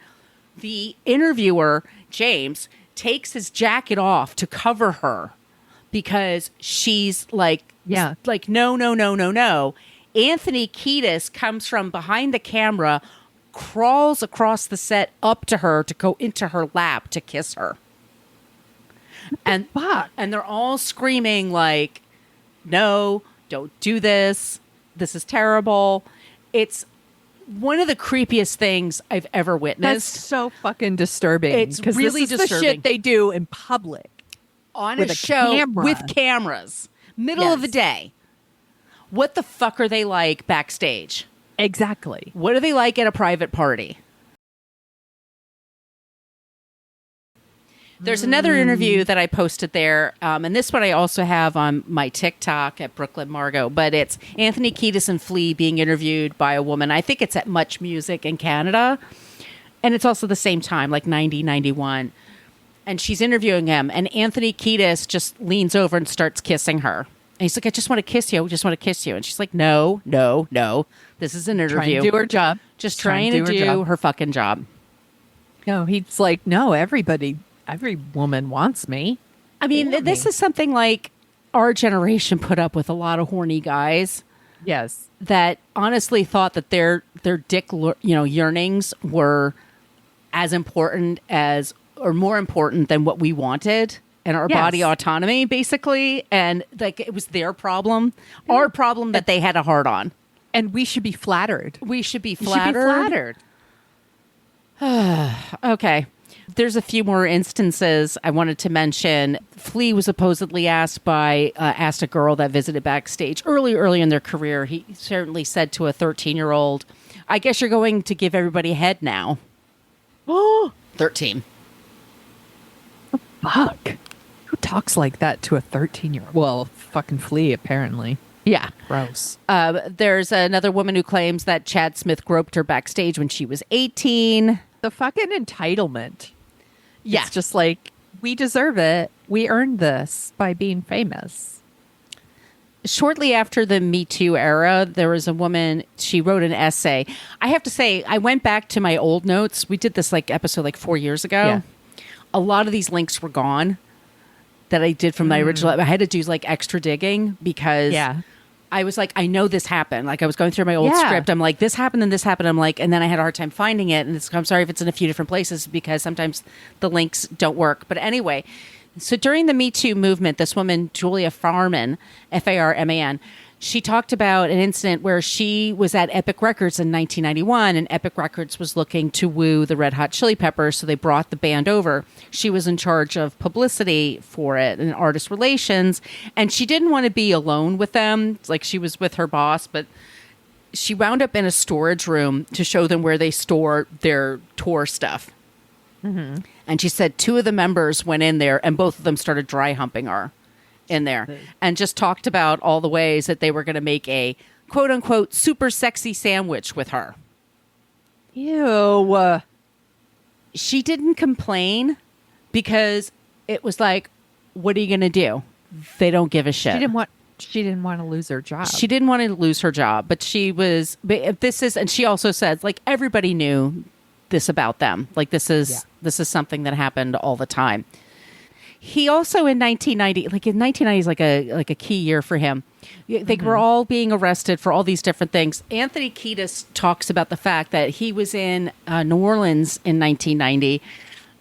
The interviewer, James, takes his jacket off to cover her because she's like, like, no. Anthony Kiedis comes from behind the camera, crawls across the set up to her to go into her lap to kiss her. And they're all screaming like, no, don't do this. This is terrible. It's one of the creepiest things I've ever witnessed. That's so fucking disturbing. It's really this is disturbing. The shit they do in public. On a show camera. with cameras. Middle of the day. What the fuck are they like backstage? Exactly. What are they like at a private party? There's another interview that I posted there, and this one I also have on my TikTok at Brooklyn Margot, but it's Anthony Kiedis and Flea being interviewed by a woman. I think it's at Much Music in Canada, and it's also the same time, like 90, 91. And she's interviewing him, and Anthony Kiedis just leans over and starts kissing her. And he's like, I just want to kiss you. I just want to kiss you. And she's like, no. This is an interview. Trying to do her job. Just trying to do her fucking job. No, he's like, no, every woman wants me. I mean, this is something like our generation put up with a lot of horny guys. Yes. That honestly thought that their dick, yearnings were as important as, or more important than what we wanted. And our body autonomy, basically. And like, it was their problem. Our problem that they had a hard on. And we should be flattered. We should be flattered. Okay. There's a few more instances I wanted to mention. Flea was supposedly asked a girl that visited backstage early in their career. He certainly said to a 13-year-old, "I guess you're going to give everybody head now." Oh, 13. fuck. Who talks like that to a 13-year-old? Well, fucking Flea, apparently. Yeah. Gross. There's another woman who claims that Chad Smith groped her backstage when she was 18. The fucking entitlement. Yeah. It's just like, we deserve it. We earned this by being famous. Shortly after the Me Too era, there was a woman, she wrote an essay. I have to say, I went back to my old notes. We did this episode 4 years ago. Yeah. A lot of these links were gone that I did from my original. I had to do extra digging because I was I know this happened. I was going through my old script. I'm like, this happened and this happened. I'm like, and then I had a hard time finding it. And I'm sorry if it's in a few different places because sometimes the links don't work. But anyway, so during the Me Too movement, this woman, Julia Farman, Farman, she talked about an incident where she was at Epic Records in 1991, and Epic Records was looking to woo the Red Hot Chili Peppers, so they brought the band over. She was in charge of publicity for it and artist relations, and she didn't want to be alone with them. She was with her boss, but she wound up in a storage room to show them where they store their tour stuff. Mm-hmm. And she said 2 of the members went in there, and both of them started dry humping her in there and just talked about all the ways that they were going to make a quote unquote super sexy sandwich with her. Ew. She didn't complain because it was what are you going to do? They don't give a shit. She didn't want to lose her job. She didn't want to lose her job, but and she also said everybody knew this about them. This is something that happened all the time. He also in 1990, in 1990 is a key year for him. They were all being arrested for all these different things. Anthony Kiedis talks about the fact that he was in New Orleans in 1990,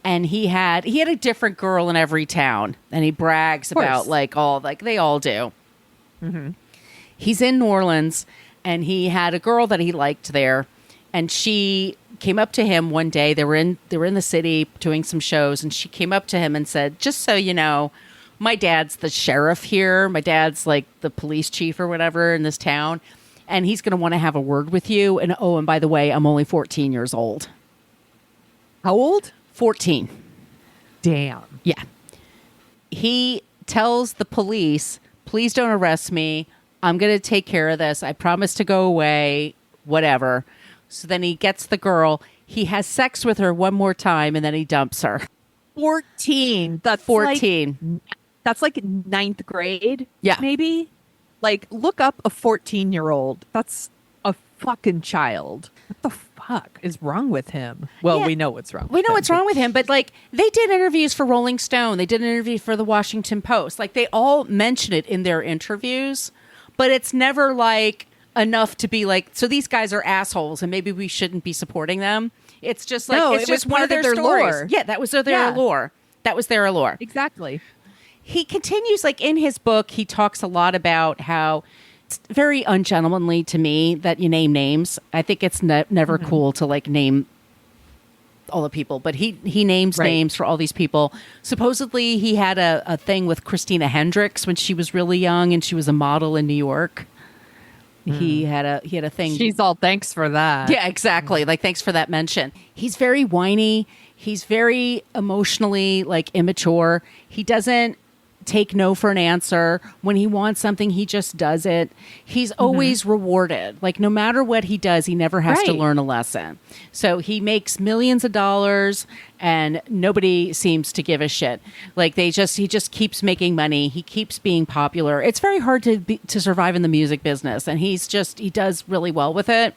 and he had a different girl in every town, and he brags about they all do. Mm-hmm. He's in New Orleans, and he had a girl that he liked there, and she came up to him one day. They were in the city doing some shows, and she came up to him and said, "Just so you know, my dad's the sheriff here. My dad's the police chief or whatever in this town, and he's going to want to have a word with you. And by the way, I'm only 14 years old." How old? 14. Damn. Yeah. He tells the police, "Please don't arrest me. I'm going to take care of this. I promise to go away, whatever." So then he gets the girl. He has sex with her one more time, and then he dumps her. 14. That's 14. That's ninth grade. Yeah. Maybe. Look up a 14-year-old. That's a fucking child. What the fuck is wrong with him? Well, Yeah. we know what's wrong. We know what's wrong with him, but they did interviews for Rolling Stone. They did an interview for the Washington Post. They all mention it in their interviews, but it's never enough to be so these guys are assholes and maybe we shouldn't be supporting them. It's just No, it's it just was one of part their of their stories. lore. Yeah, that was their Yeah. allure. That was their allure. Exactly. He continues in his book, he talks a lot about how it's very ungentlemanly to me that you name names. I think it's never cool to name all the people, but he names names for all these people. Supposedly he had a thing with Christina Hendricks when she was really young and she was a model in New York. He had a thing. She's all thanks for that. Yeah, exactly. Thanks for that mention. He's very whiny. He's very emotionally immature. He doesn't take no for an answer. When he wants something, he just does it. He's always rewarded. No matter what he does, he never has to learn a lesson. So he makes millions of dollars and nobody seems to give a shit. He just keeps making money. He keeps being popular. It's very hard to survive in the music business, and he does really well with it.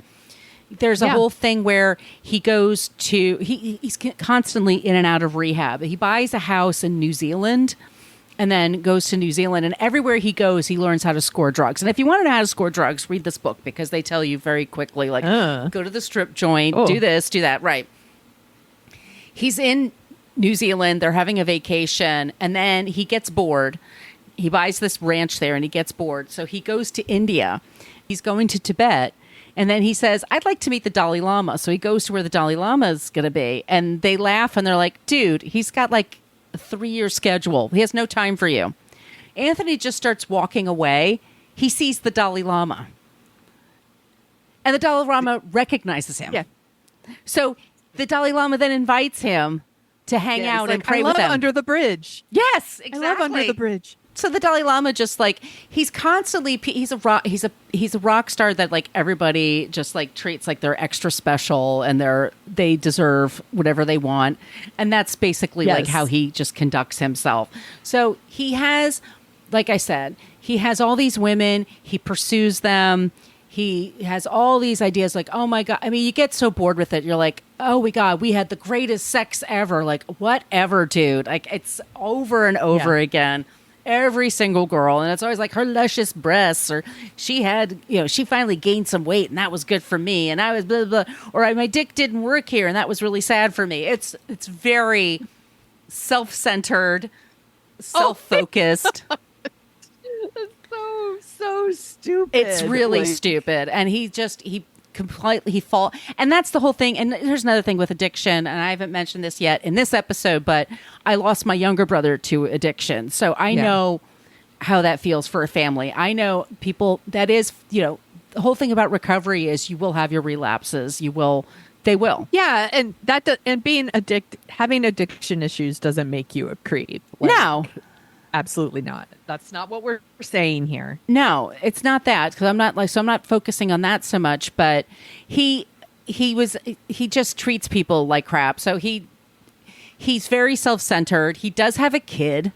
There's a whole thing where he goes to he's constantly in and out of rehab. He buys a house in New Zealand and then goes to New Zealand, and everywhere he goes, he learns how to score drugs. And if you want to know how to score drugs, read this book because they tell you very quickly, go to the strip joint, do this, do that. Right. He's in New Zealand. They're having a vacation, and then he gets bored. He buys this ranch there, and he gets bored. So he goes to India. He's going to Tibet, And then he says, I'd like to meet the Dalai Lama. So he goes to where the Dalai Lama is going to be. And they laugh and they're like, dude, he's got like a 3-year schedule. He has no time for you. Anthony just starts walking away. He sees the Dalai Lama. And the Dalai Lama recognizes him. Yeah. So the Dalai Lama then invites him to hang out and pray I with love him. Under the Bridge. Yes, exactly. I love Under the Bridge. So the Dalai Lama just like he's constantly he's a rock star that like everybody just like treats like they're extra special and they deserve whatever they want, and that's basically like how he just conducts himself. So he has, like I said, he has all these women, he pursues them. He has all these ideas like, oh my God. I mean, you get so bored with it. You're like, oh my God, we had the greatest sex ever. Like, whatever, dude. Like, it's over and over again. Every single girl. And it's always like her luscious breasts, or she had, she finally gained some weight and that was good for me. And I was blah, blah, blah. Or my dick didn't work here and that was really sad for me. It's very self-centered, self-focused. So stupid. It's really stupid. And he fall. And that's the whole thing. And there's another thing with addiction. And I haven't mentioned this yet in this episode, but I lost my younger brother to addiction. So I know how that feels for a family. I know people that is, the whole thing about recovery is you will have your relapses. They will. Yeah. And having addiction issues doesn't make you a creep. No. Absolutely not. That's not what we're saying here. No, it's not that, because I'm not focusing on that so much. But he just treats people like crap. So he's very self-centered. He does have a kid.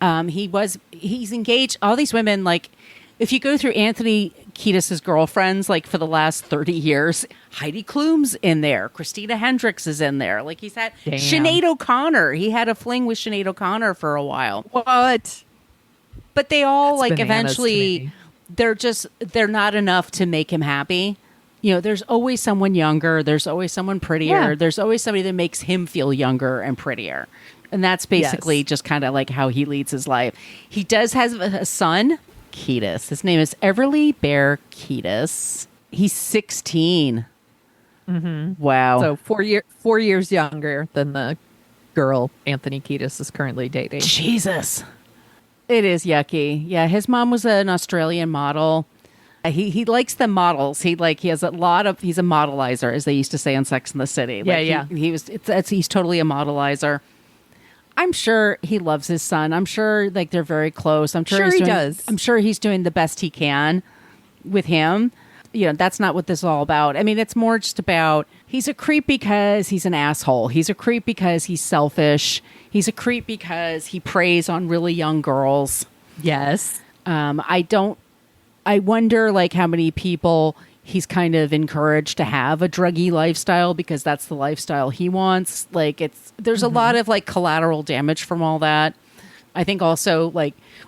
He's engaged all these women. Like, if you go through Anthony Kiedis' girlfriends, like for the last 30 years, Heidi Klum's in there. Christina Hendricks is in there. Like, he's had Sinead O'Connor. He had a fling with Sinead O'Connor for a while. What? But they all That's like eventually they're not enough to make him happy. There's always someone younger. There's always someone prettier. Yeah. There's always somebody that makes him feel younger and prettier. And that's basically just kind of like how he leads his life. He does have a son, Kiedis. His name is Everly Bear Kiedis. He's 16. Mm-hmm. Wow. So 4 years younger than the girl Anthony Kiedis is currently dating. Jesus. It is yucky. Yeah, his mom was an Australian model. He likes the models. He's a modelizer, as they used to say on Sex and the City. He's totally a modelizer. I'm sure he loves his son. I'm sure they're very close. I'm sure he does. I'm sure he's doing the best he can with him. That's not what this is all about. I mean, it's more just about he's a creep because he's an asshole. He's a creep because he's selfish. He's a creep because he preys on really young girls. Yes. I wonder how many people he's kind of encouraged to have a druggy lifestyle because that's the lifestyle he wants. There's a lot of collateral damage from all that. I think also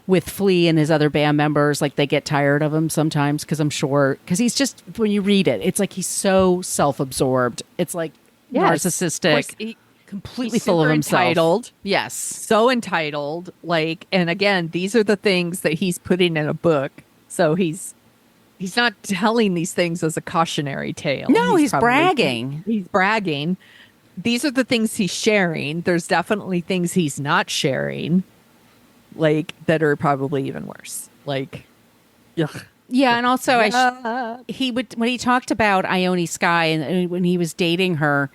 with Flea and his other band members, they get tired of him sometimes because he's just, when you read it, it's he's so self-absorbed. It's narcissistic, completely full of himself. Entitled. Yes. So entitled. And again, these are the things that he's putting in a book. So he's not telling these things as a cautionary tale. No, he's bragging. He's bragging. These are the things he's sharing. There's definitely things he's not sharing, that are probably even worse. Ugh. Yeah, and also when he talked about Ione Skye and when he was dating her,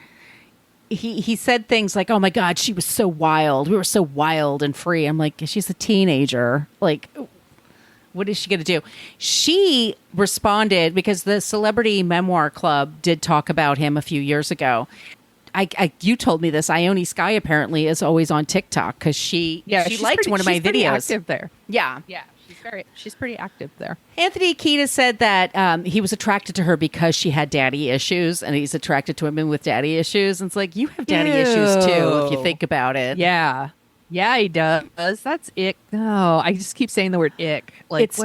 he said things like, "Oh my God, she was so wild. We were so wild and free." I'm like, she's a teenager. What is she going to do? She responded because the Celebrity Memoir Club did talk about him a few years ago. You told me this. Ione Skye apparently is always on TikTok because she liked one of my videos. She's active there. Yeah. She's pretty active there. Anthony Kiedis said that he was attracted to her because she had daddy issues, and he's attracted to women with daddy issues. And it's like, you have daddy issues too, if you think about it. Yeah. Yeah, he does. That's ick. No, I just keep saying the word ick. It's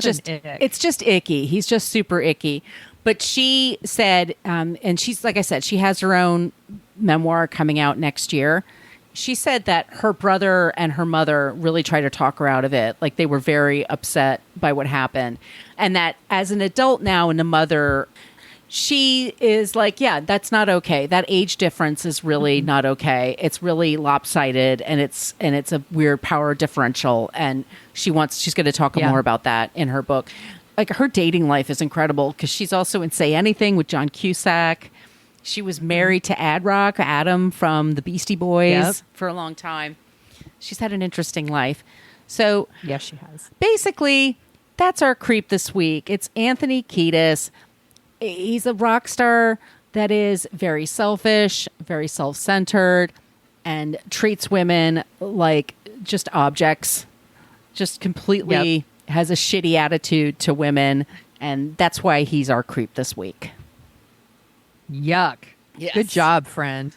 just icky. He's just super icky. But she said, and she's, like I said, she has her own memoir coming out next year. She said that her brother and her mother really tried to talk her out of it. They were very upset by what happened. And that as an adult now and a mother, she is like, yeah, that's not okay. That age difference is really not okay. It's really lopsided, and it's a weird power differential. And she's going to talk more about that in her book. Like, her dating life is incredible because she's also in Say Anything with John Cusack. She was married to Adam from the Beastie Boys for a long time. She's had an interesting life. So yes, she has. Basically, that's our creep this week. It's Anthony Kiedis. He's a rock star that is very selfish, very self-centered, and treats women like just objects, just completely has a shitty attitude to women. And that's why he's our creep this week. Yuck. Yes. Good job, friend.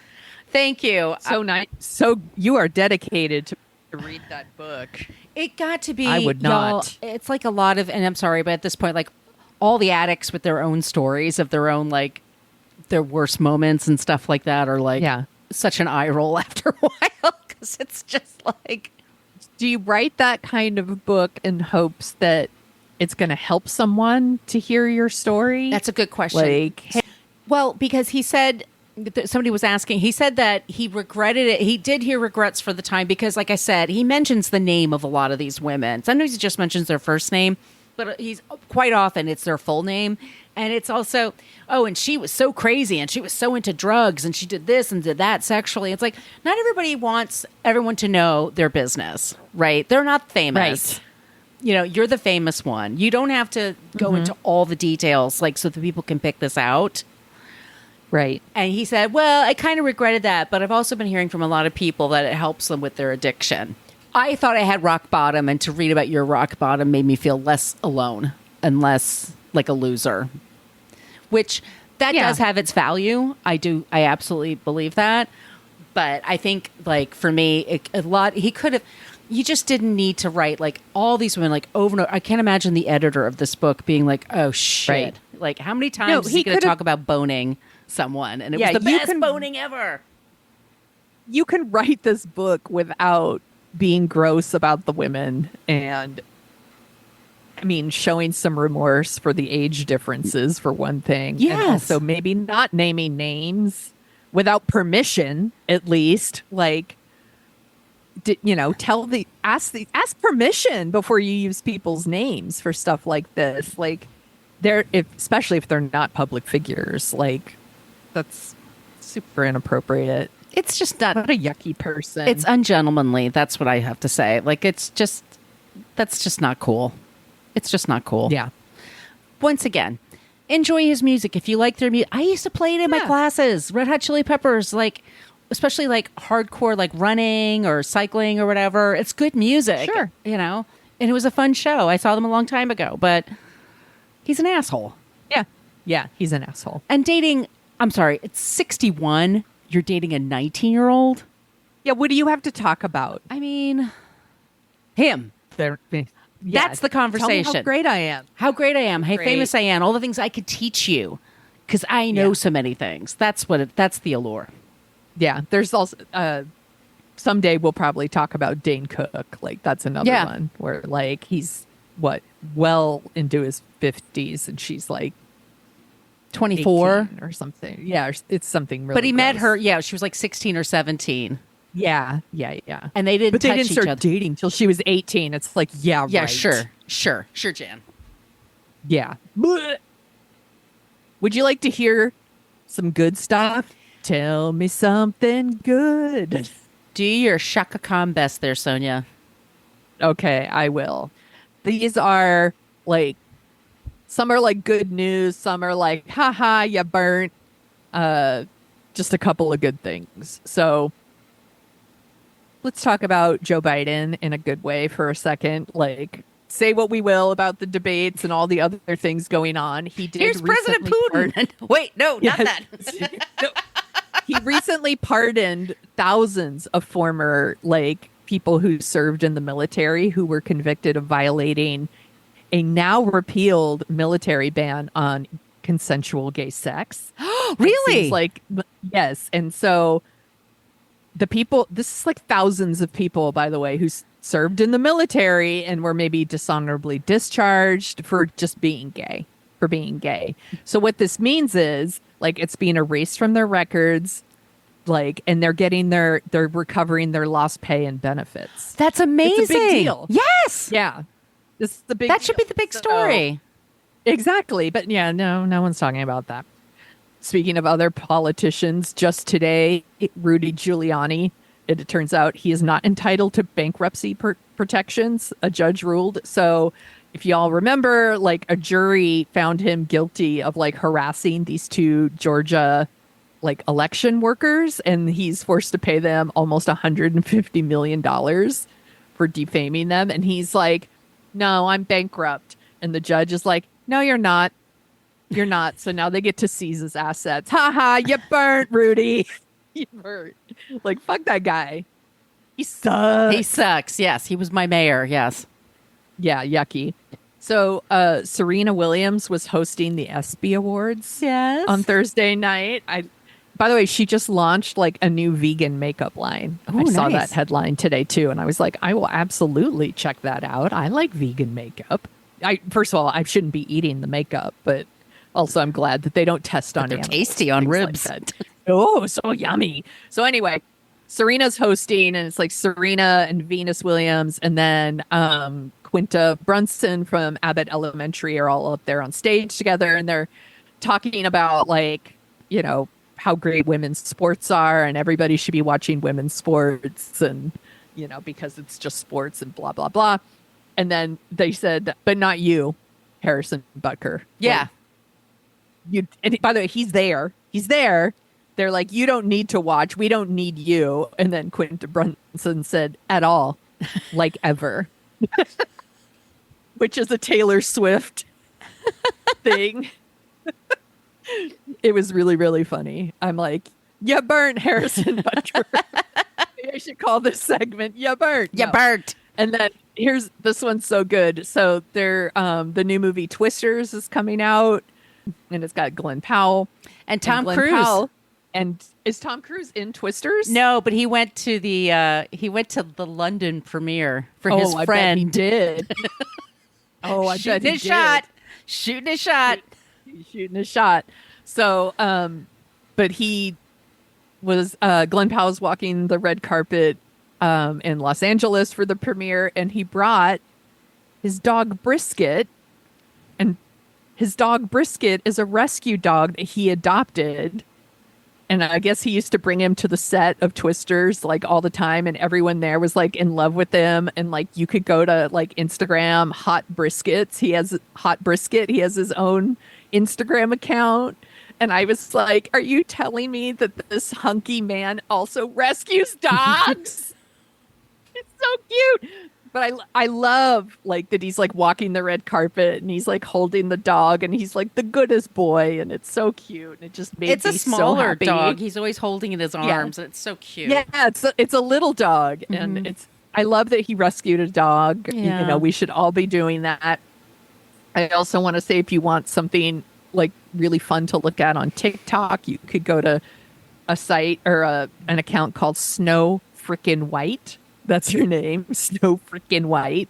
Thank you. So nice. So you are dedicated to read that book. It got to be. I would not. It's like a lot of, and I'm sorry, but at this point, like, all the addicts with their own stories of their own, like, their worst moments and stuff like that are like such an eye roll after a while, because it's just like. Do you write that kind of book in hopes that it's going to help someone to hear your story? That's a good question. Like, well, because he said, somebody was asking, he said that he regretted it. He did hear regrets for the time because, like I said, he mentions the name of a lot of these women. Sometimes he just mentions their first name, but he's quite often it's their full name. And it's also, and she was so crazy and she was so into drugs and she did this and did that sexually. It's like, not everybody wants everyone to know their business, right? They're not famous. Right. You know, you're the famous one. You don't have to go into all the details, like, so that people can pick this out. Right. And he said, well, I kind of regretted that, but I've also been hearing from a lot of people that it helps them with their addiction. I thought I had rock bottom, and to read about your rock bottom made me feel less alone and less like a loser, which that does have its value. I absolutely believe that. But I think, like, for me, you just didn't need to write, like, all these women, like, over and over. I can't imagine the editor of this book being like, oh, shit. Right. Like, how many times is he going to talk about boning someone? And it was the best boning ever. You can write this book without being gross about the women and, I mean, showing some remorse for the age differences, for one thing. Yes. And also maybe not naming names without permission, at least. Like, ask permission before you use people's names for stuff like this. Like, especially if they're not public figures, like, that's super inappropriate. It's just not. What a yucky person. It's ungentlemanly. That's what I have to say. Like, that's just not cool. It's just not cool. Yeah. Once again, enjoy his music. If you like their music, I used to play it in my classes. Red Hot Chili Peppers, like, especially like hardcore, like running or cycling or whatever. It's good music. Sure. You know, and it was a fun show. I saw them a long time ago, but he's an asshole. Yeah. Yeah. He's an asshole. And dating, I'm sorry, it's 61. You're dating a 19-year-old? Yeah, what do you have to talk about? I mean, him. That's the conversation. Tell me how great I am. How great I am. How famous I am. All the things I could teach you. Because I know so many things. That's the allure. Yeah. There's also, someday we'll probably talk about Dane Cook. Like, that's another one where, like, he's, well into his 50s and she's like 24 or something. Yeah, it's something really. But he met gross. her. Yeah, she was like 16 or 17. Yeah. And they didn't. But they touch didn't start each other. dating till she was 18. It's like, yeah, right. Sure, Jan. Yeah. Blech. Would you like to hear some good stuff? Tell me something good. Do your Shaka Khan best there, Sonia. Okay, I will. These are like, some are like good news. Some are like, haha, you burnt. Just a couple of good things. So let's talk about Joe Biden in a good way for a second. Like, say what we will about the debates and all the other things going on. Here's President Putin. Wait, no, not that. No. He recently pardoned thousands of former, like, people who served in the military who were convicted of violating a now repealed military ban on consensual gay sex. Really? Like, yes. And so the people, this is like thousands of people, by the way, who served in the military and were maybe dishonorably discharged for just being gay. for being gay. So what this means is like it's being erased from their records, like, and they're recovering their lost pay and benefits. That's amazing. It's a big deal. Yes. Yeah. This is the big That should be deal. the big So- story. Exactly. But yeah, no one's talking about that. Speaking of other politicians, just today, Rudy Giuliani, it turns out he is not entitled to bankruptcy protections, a judge ruled. So if y'all remember, like a jury found him guilty of like harassing these two Georgia like election workers, and he's forced to pay them almost $150 million for defaming them. And he's like, no, I'm bankrupt. And the judge is like, no, you're not. You're not. So now they get to seize his assets. Ha ha, you burnt, Rudy. You burnt. Like, fuck that guy. He sucks. He sucks. Yes. He was my mayor. Yes. Yeah, yucky. So Serena Williams was hosting the ESPY Awards on Thursday night. By the way, she just launched like a new vegan makeup line. Ooh, I saw nice. that headline today too, and I was like, I will absolutely check that out. I like vegan makeup. First of all, I shouldn't be eating the makeup, but also I'm glad that they don't test on They're animals, tasty on things ribs. like that. Oh, so yummy. So anyway, Serena's hosting, and it's like Serena and Venus Williams, and then Quinta Brunson from Abbott Elementary are all up there on stage together, and they're talking about like, you know, how great women's sports are, and everybody should be watching women's sports, and you know, because it's just sports and blah blah blah. And then they said, but not you, Harrison Butker. Yeah. Like, you. And by the way, he's there. He's there. They're like, you don't need to watch. We don't need you. And then Quinta Brunson said, at all, like ever, which is a Taylor Swift thing. It was really, really funny. I'm like, you burnt, Harrison Butker. Maybe I should call this segment, you burnt. You No. burnt. And then here's this one's so good. So they're the new movie Twisters is coming out, and it's got Glenn Powell And Tom Glenn Cruise. Powell. And is Tom Cruise in Twisters? No, but he went to the London premiere for his I bet he friend. did. Oh, I bet Shooting he his did. shot. Shooting his shot. He's shooting a shot. So, but he was Glenn Powell's walking the red carpet in Los Angeles for the premiere, and he brought his dog Brisket, and his dog Brisket is a rescue dog that he adopted. And I guess he used to bring him to the set of Twisters like all the time, and everyone there was like in love with him. And like you could go to like Instagram Hot Briskets. He has Hot Brisket. He has his own Instagram account. And I was like, are you telling me that this hunky man also rescues dogs? It's so cute. But I love like that he's like walking the red carpet and he's like holding the dog and he's like the goodest boy, and it's so cute. And it just made It's me a smaller so happy. dog. He's always holding in his arms, and it's so cute. Yeah, it's a little dog, and I love that he rescued a dog. Yeah. You know, we should all be doing that. I also want to say, if you want something like really fun to look at on TikTok, you could go to a site or an account called Snow Frickin' White. That's her name, Snow Frickin' White.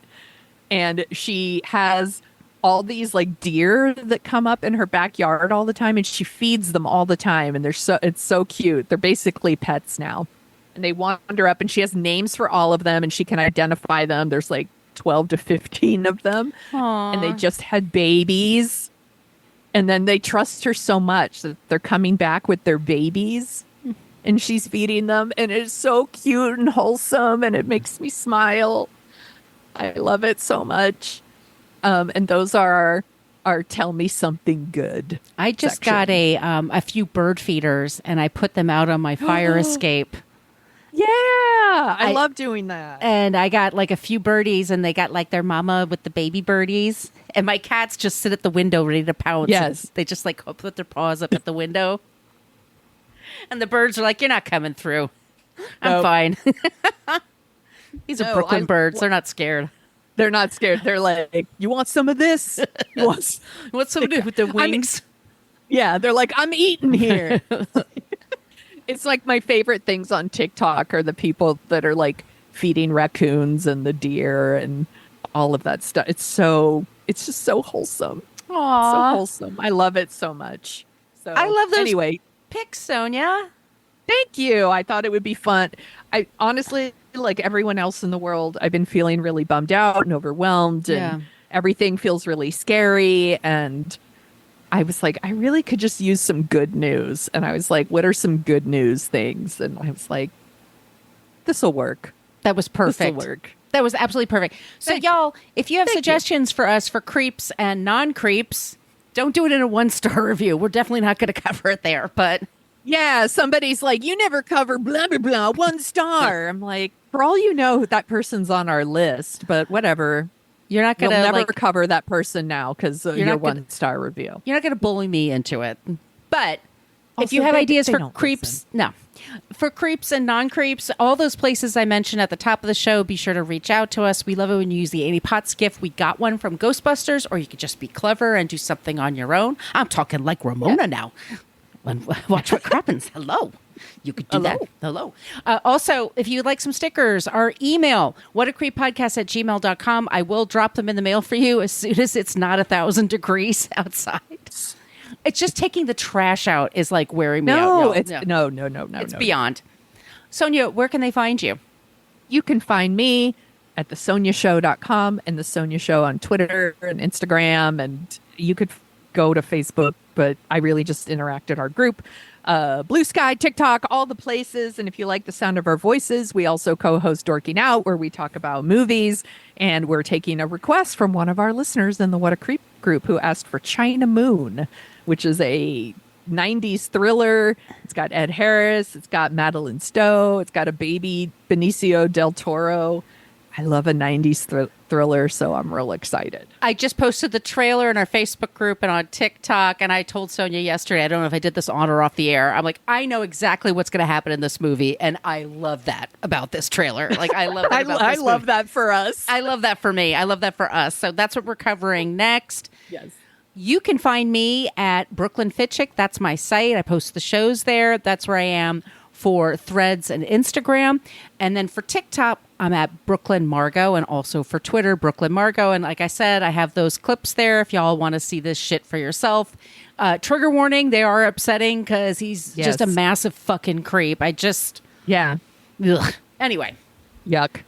And she has all these like deer that come up in her backyard all the time, and she feeds them all the time. And it's so cute. They're basically pets now. And they wander up, and she has names for all of them, and she can identify them. There's like 12 to 15 of them. Aww. And they just had babies. And then they trust her so much that they're coming back with their babies. And she's feeding them, and it's so cute and wholesome, and it makes me smile. I love it so much. And those are our Tell Me Something Good. I just section. got a few bird feeders, and I put them out on my fire escape. Yeah, I love doing that. And I got like a few birdies, and they got like their mama with the baby birdies. And my cats just sit at the window ready to pounce. Yes. They just like put their paws up at the window. And the birds are like, you're not coming through. I'm Nope. fine. These are No, Brooklyn birds. They're not scared. They're not scared. They're like, you want some of this? You want s-" What's some with the wings? Yeah, they're like, I'm eating here. It's like my favorite things on TikTok are the people that are like feeding raccoons and the deer and all of that stuff. It's just so wholesome. So Aw. wholesome. I love it so much. So I love those anyway. pics, Sonia. Thank you. I thought it would be fun. I honestly, like everyone else in the world, I've been feeling really bummed out and overwhelmed, and everything feels really scary. And I was like, I really could just use some good news. And I was like, what are some good news things? And I was like, this will work. That was perfect. This will work. That was absolutely perfect. So, y'all, if you have suggestions for us for creeps and non-creeps, don't do it in a 1-star review. We're definitely not going to cover it there, but... Yeah, somebody's like, you never cover blah, blah, blah, 1 star. I'm like, for all you know, that person's on our list, but whatever. You're not going to never cover that person now because your 1-star review. You're not going to bully me into it. But Also, if you have ideas for creeps, listen. for creeps and non-creeps, all those places I mentioned at the top of the show, be sure to reach out to us. We love it when you use the Annie Potts gift. We got one from Ghostbusters, or you could just be clever and do something on your own. I'm talking like Ramona now. Watch what happens. Hello. You could do that. Hello. Also, if you'd like some stickers, our email, whatacreeppodcast@gmail.com. I will drop them in the mail for you as soon as it's not 1,000 degrees outside. It's just taking the trash out is like wearing me out. No. It's beyond. Sonia, where can they find you? You can find me at thesoniashow.com and The Sonia Show on Twitter and Instagram. And you could go to Facebook, but I really just interact in our group. Blue Sky, TikTok, all the places. And if you like the sound of our voices, we also co-host Dorking Out, where we talk about movies. And we're taking a request from one of our listeners in the What a Creep group who asked for China Moon, which is a 90s thriller. It's got Ed Harris. It's got Madeline Stowe. It's got a baby Benicio del Toro. I love a 90s thriller, so I'm real excited. I just posted the trailer in our Facebook group and on TikTok, and I told Sonia yesterday, I don't know if I did this on or off the air, I'm like, I know exactly what's going to happen in this movie, and I love that about this trailer. Like, I love that about this I love movie. that for us. I love that for me. I love that for us. So that's what we're covering next. Yes. You can find me at Brooklyn Fitchick. That's my site. I post the shows there. That's where I am for Threads and Instagram. And then for TikTok, I'm at Brooklyn Margot, and also for Twitter, Brooklyn Margot. And like I said, I have those clips there if y'all want to see this shit for yourself. Trigger warning, they are upsetting because he's just a massive fucking creep. Yeah. Ugh. Anyway. Yuck.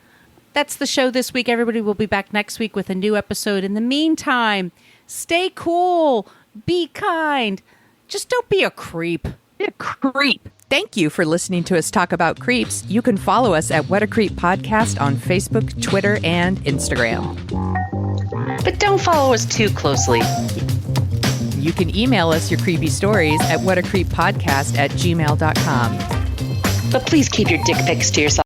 That's the show this week. Everybody will be back next week with a new episode. In the meantime, stay cool. Be kind. Just don't be a creep. Be a creep. Thank you for listening to us talk about creeps. You can follow us at What a Creep Podcast on Facebook, Twitter, and Instagram. But don't follow us too closely. You can email us your creepy stories at whatacreeppodcast@gmail.com. But please keep your dick pics to yourself.